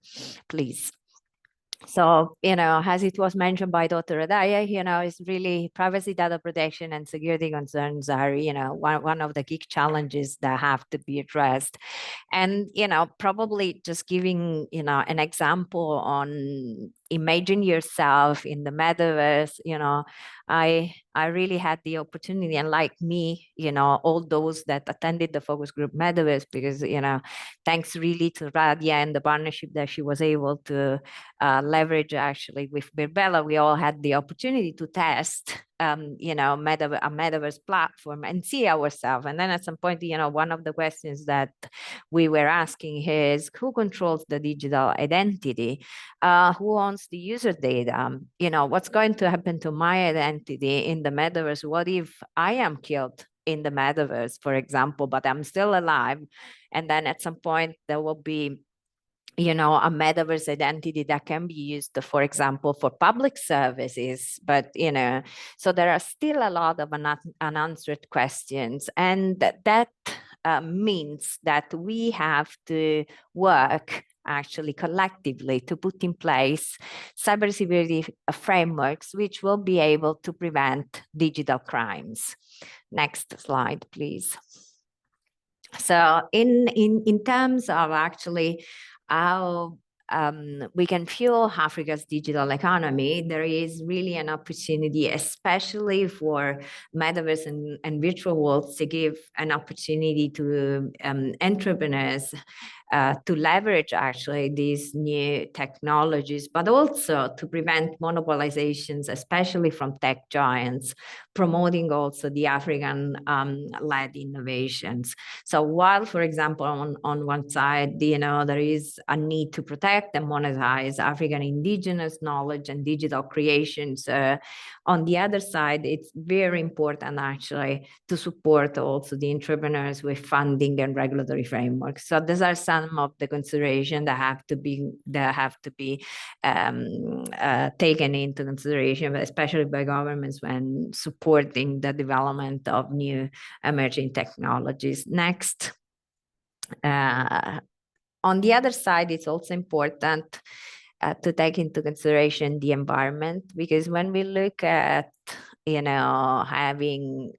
please. So, you know, as it was mentioned by Dr. Radaya, you know, it's really privacy, data protection, and security concerns are, you know, one of the key challenges that have to be addressed. And, you know, probably just giving, you know, an example on imagine yourself in the metaverse, you know, I really had the opportunity, and like me, you know, all those that attended the focus group metaverse, because, you know, thanks really to Radia and the partnership that she was able to leverage actually with Birbella, we all had the opportunity to test, you know, a metaverse platform and see ourselves. And then at some point, you know, one of the questions that we were asking is, who controls the digital identity? Who owns the user data? You know, what's going to happen to my identity in the metaverse? What if I am killed in the metaverse, for example, but I'm still alive? And then at some point there will be, you know, a metaverse identity that can be used, for example, for public services. But, you know, so there are still a lot of unanswered questions. And that means that we have to work actually collectively to put in place cybersecurity frameworks which will be able to prevent digital crimes. Next slide, please. So in terms of actually how we can fuel Africa's digital economy, there is really an opportunity, especially for metaverse and virtual worlds, to give an opportunity to entrepreneurs to leverage actually these new technologies, but also to prevent monopolizations, especially from tech giants, promoting also the African led innovations. So while, for example, on one side, you know, there is a need to protect and monetize African indigenous knowledge and digital creations, on the other side, it's very important actually to support also the entrepreneurs with funding and regulatory frameworks. So these are some of the considerations that have to be taken into consideration, especially by governments when supporting the development of new emerging technologies. Next. On the other side, it's also important to take into consideration the environment, because when we look at, you know, having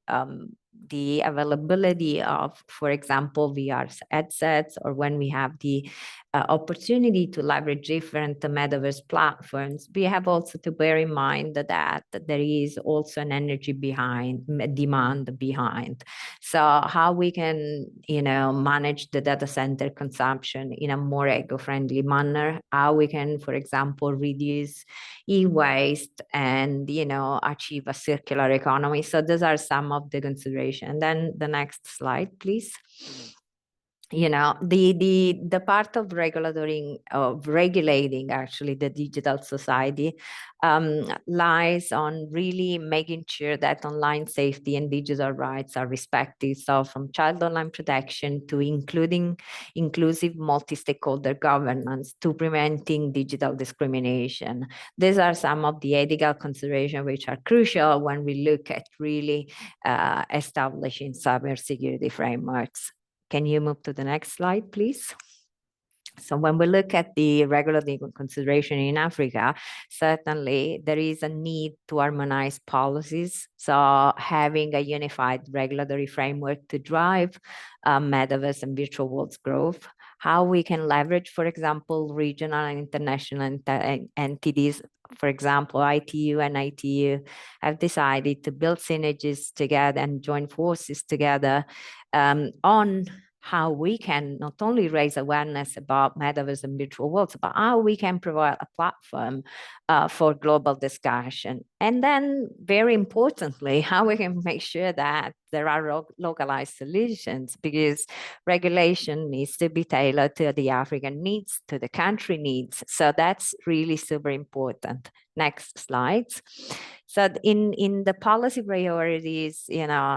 the availability of, for example, VR headsets, or when we have the opportunity to leverage different metaverse platforms, we have also to bear in mind that there is also an energy demand behind. So how we can, manage the data center consumption in a more eco-friendly manner, how we can, for example, reduce e-waste and, achieve a circular economy. So those are some of the considerations. Then the next slide, please. The part of regulating actually the digital society lies on really making sure that online safety and digital rights are respected. So from child online protection to inclusive multi-stakeholder governance to preventing digital discrimination. These are some of the ethical considerations which are crucial when we look at really establishing cybersecurity frameworks. Can you move to the next slide, please? So when we look at the regulatory consideration in Africa, certainly there is a need to harmonize policies. So having a unified regulatory framework to drive metaverse and virtual worlds growth, how we can leverage, for example, regional and international entities. For example, ITU and ITU have decided to build synergies together and join forces together on how we can not only raise awareness about metaverse and virtual worlds, but how we can provide a platform for global discussion. And then, very importantly, how we can make sure that there are localized solutions, because regulation needs to be tailored to the African needs, to the country needs. So that's really super important. Next slides. So in the policy priorities,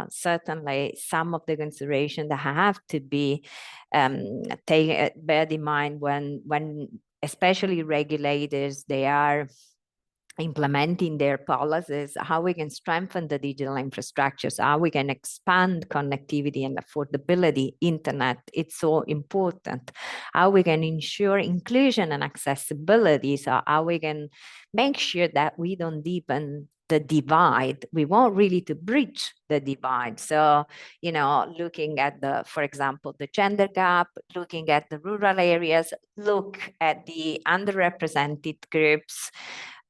certainly some of the consideration that have to be bear in mind when especially regulators, they are implementing their policies, how we can strengthen the digital infrastructures, how we can expand connectivity and affordability, internet, it's so important. How we can ensure inclusion and accessibility, so how we can make sure that we don't deepen the divide. We want really to bridge the divide. So, looking at for example, the gender gap, looking at the rural areas, look at the underrepresented groups,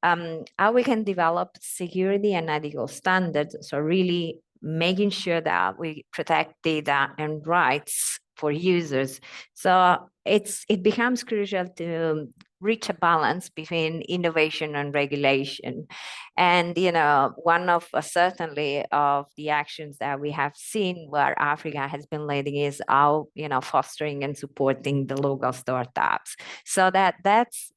how we can develop security and ethical standards. So really making sure that we protect data and rights for users. So it becomes crucial to reach a balance between innovation and regulation. And, one of certainly of the actions that we have seen where Africa has been leading is how, fostering and supporting the local startups. So that's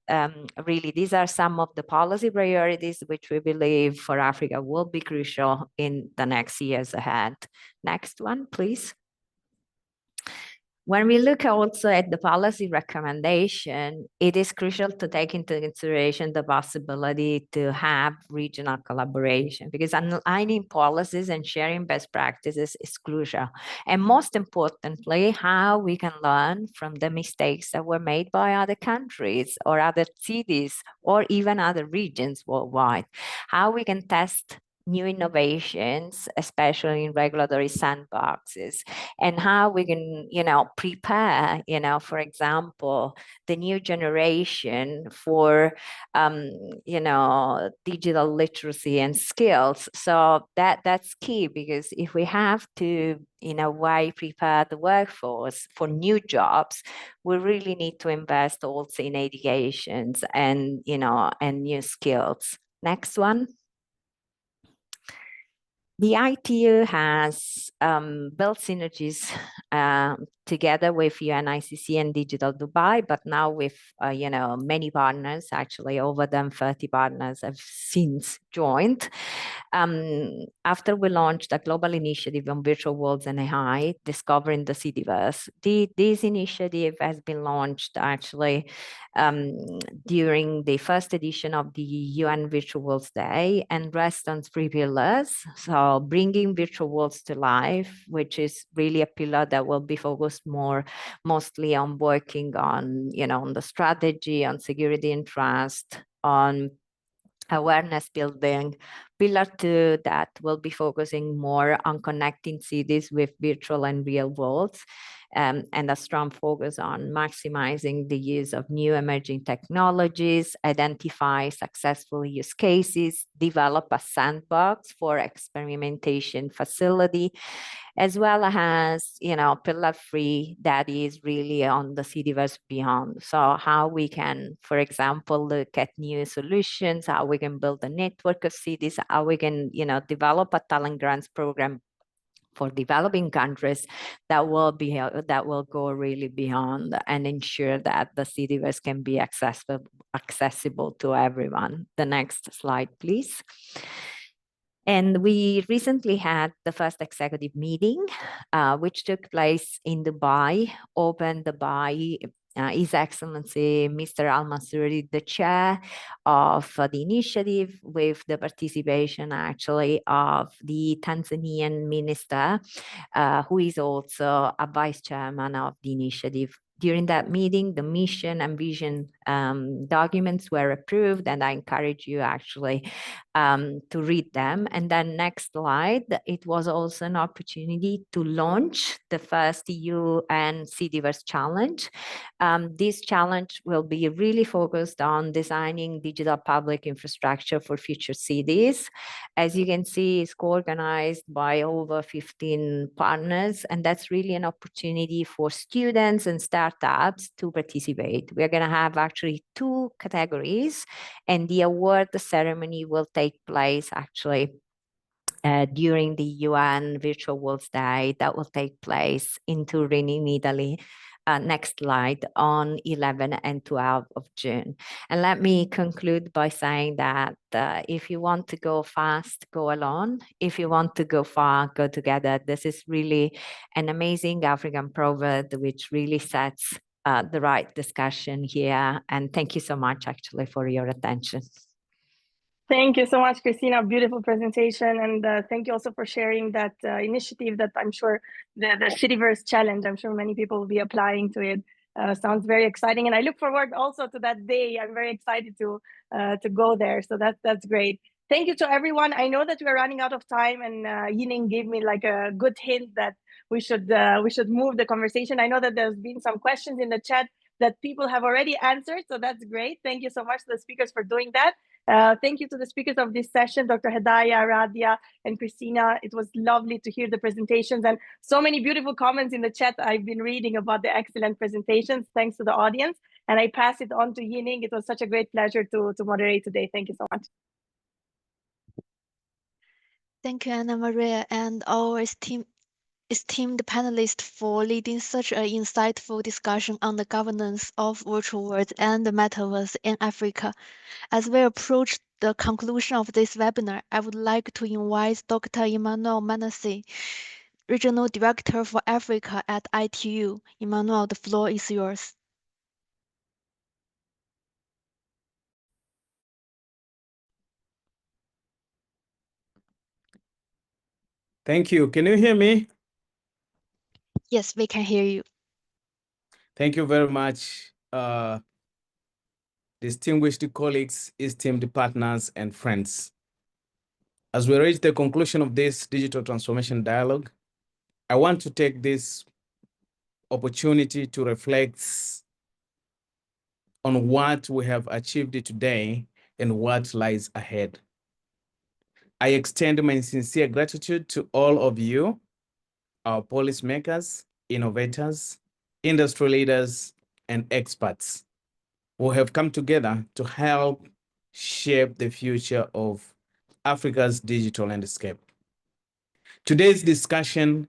really, these are some of the policy priorities which we believe for Africa will be crucial in the next years ahead. Next one, please. When we look also at the policy recommendation, it is crucial to take into consideration the possibility to have regional collaboration, because aligning policies and sharing best practices is crucial. And most importantly, how we can learn from the mistakes that were made by other countries or other cities or even other regions worldwide. How we can test new innovations, especially in regulatory sandboxes, and how we can, prepare, for example, the new generation for, digital literacy and skills. So that's key, because if we have to, in a way, prepare the workforce for new jobs, we really need to invest also in educations and, and new skills. Next one. The ITU has built synergies together with UNICC and Digital Dubai, but now with many partners, actually over them 30 partners have since joined. After we launched a global initiative on virtual worlds and AI, discovering the Cityverse. This initiative has been launched actually during the first edition of the UN Virtual Worlds Day, and rests on 3 pillars. So bringing virtual worlds to life, which is really a pillar that will be focused mostly on working on, on the strategy, on security and trust, on awareness building. Pillar 2, that will be focusing more on connecting cities with virtual and real worlds. and a strong focus on maximizing the use of new emerging technologies, identify successful use cases, develop a sandbox for experimentation facility, as well as, pillar 3 that is really on the Cityverse beyond. So how we can, for example, look at new solutions, how we can build a network of cities, how we can, develop a talent grants program for developing countries that will go really beyond and ensure that the Cityverse can be accessible to everyone. The next slide, please. And we recently had the first executive meeting, which took place in Dubai, opened by His Excellency Mr. Al-Mansouri, the chair of the initiative, with the participation actually of the Tanzanian minister, who is also a vice chairman of the initiative. During that meeting, the mission and vision documents were approved, and I encourage you actually to read them. And then next slide, it was also an opportunity to launch the first UN Cityverse Challenge. This challenge will be really focused on designing digital public infrastructure for future cities. As you can see, it's co-organized by over 15 partners, and that's really an opportunity for students and startups to participate. We're going to have actually 2 categories, and the award ceremony will take place actually during the UN Virtual World Day that will take place in Turin in Italy. Next slide, on 11 and 12 of June. And let me conclude by saying that if you want to go fast, go alone. If you want to go far, go together. This is really an amazing African proverb which really sets the right discussion here. And thank you so much actually for your attention. Thank you so much, Christina. Beautiful presentation. And thank you also for sharing that initiative that I'm sure the Cityverse Challenge, I'm sure many people will be applying to it. Sounds very exciting. And I look forward also to that day. I'm very excited to go there. So that's great. Thank you to everyone. I know that we're running out of time, and Yining gave me like a good hint that we should move the conversation. I know that there's been some questions in the chat that people have already answered. So that's great. Thank you so much to the speakers for doing that. Thank you to the speakers of this session, Dr. Hedaya, Radia, and Christina. It was lovely to hear the presentations and so many beautiful comments in the chat I've been reading about the excellent presentations. Thanks to the audience. And I pass it on to Yining. It was such a great pleasure to moderate today. Thank you so much. Thank you, Anna Maria, and our esteemed panelists for leading such an insightful discussion on the governance of virtual worlds and the metaverse in Africa. As we approach the conclusion of this webinar, I would like to invite Dr. Emmanuel Manasseh, Regional Director for Africa at ITU. Emmanuel, the floor is yours. Thank you. Can you hear me? Yes, we can hear you. Thank you very much, distinguished colleagues, esteemed partners, and friends. As we reach the conclusion of this digital transformation dialogue, I want to take this opportunity to reflect on what we have achieved today and what lies ahead. I extend my sincere gratitude to all of you, our policymakers, innovators, industry leaders, and experts who have come together to help shape the future of Africa's digital landscape. Today's discussion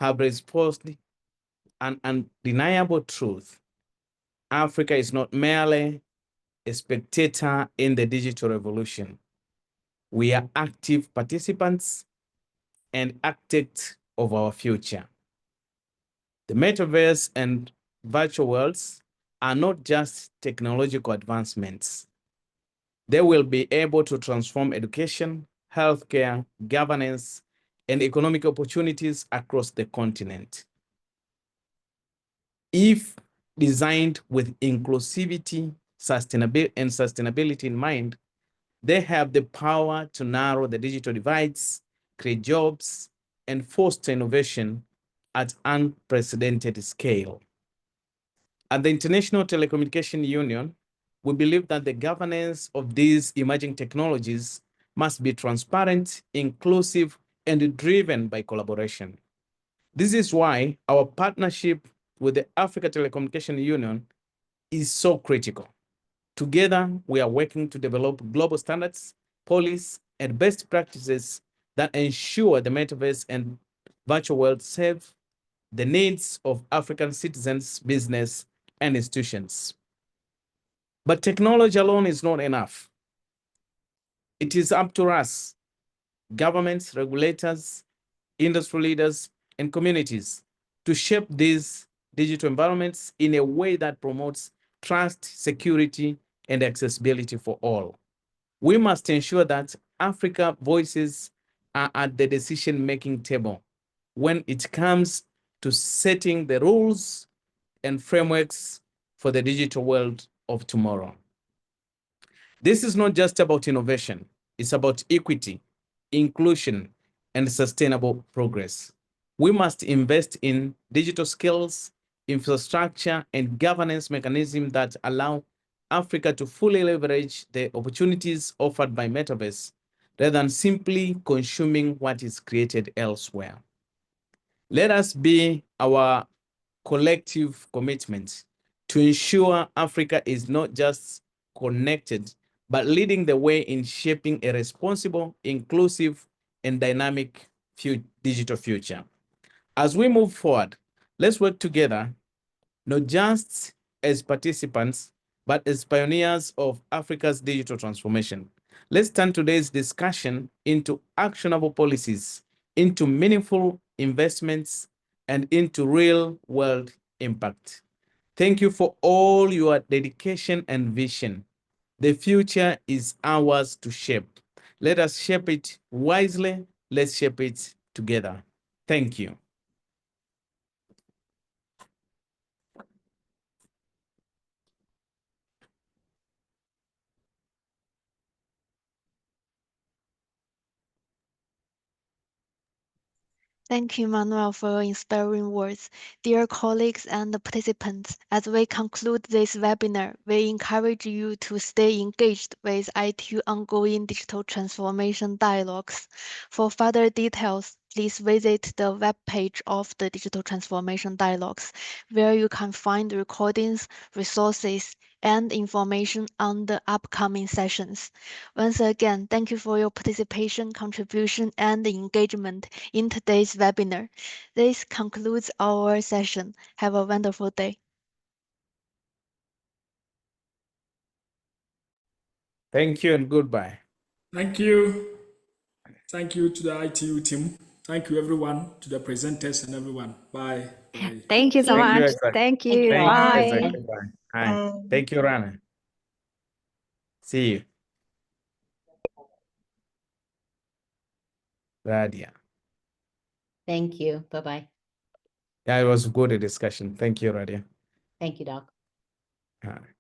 has exposed an undeniable truth. Africa is not merely a spectator in the digital revolution. We are active participants and architects of our future. The metaverse and virtual worlds are not just technological advancements. They will be able to transform education, healthcare, governance, and economic opportunities across the continent. If designed with inclusivity, sustainability in mind, they have the power to narrow the digital divides, create jobs, and foster innovation at unprecedented scale. At the International Telecommunication Union, we believe that the governance of these emerging technologies must be transparent, inclusive, and driven by collaboration. This is why our partnership with the African Telecommunication Union is so critical. Together, we are working to develop global standards, policies, and best practices that ensure the metaverse and virtual world serve the needs of African citizens, business, and institutions. But technology alone is not enough. It is up to us, governments, regulators, industry leaders, and communities to shape these digital environments in a way that promotes trust, security, and accessibility for all. We must ensure that Africa voices are at the decision-making table when it comes to setting the rules and frameworks for the digital world of tomorrow. This is not just about innovation, it's about equity, inclusion, and sustainable progress. We must invest in digital skills, infrastructure, and governance mechanisms that allow Africa to fully leverage the opportunities offered by Metaverse rather than simply consuming what is created elsewhere. Let us be our collective commitment to ensure Africa is not just connected, but leading the way in shaping a responsible, inclusive, and dynamic digital future. As we move forward, let's work together, not just as participants, but as pioneers of Africa's digital transformation. Let's turn today's discussion into actionable policies, into meaningful investments, and into real-world impact. Thank you for all your dedication and vision. The future is ours to shape. Let us shape it wisely. Let's shape it together. Thank you. Thank you, Manuel, for your inspiring words. Dear colleagues and participants, as we conclude this webinar, we encourage you to stay engaged with ITU ongoing digital transformation dialogues. For further details, please visit the webpage of the Digital Transformation Dialogues, where you can find recordings, resources, and information on the upcoming sessions. Once again, thank you for your participation, contribution, and engagement in today's webinar. This concludes our session. Have a wonderful day. Thank you and goodbye. Thank you. Thank you to the ITU team. Thank you, everyone, to the presenters and everyone. Bye. Bye. Thank you so Thank you, much. Isaac. Thank you. Thank you, Bye. Isaac. Bye. Hi. Thank you, Rana. See you. Radia. Thank you. Bye-bye. Yeah, it was a good discussion. Thank you, Radia. Thank you, Doc. All right.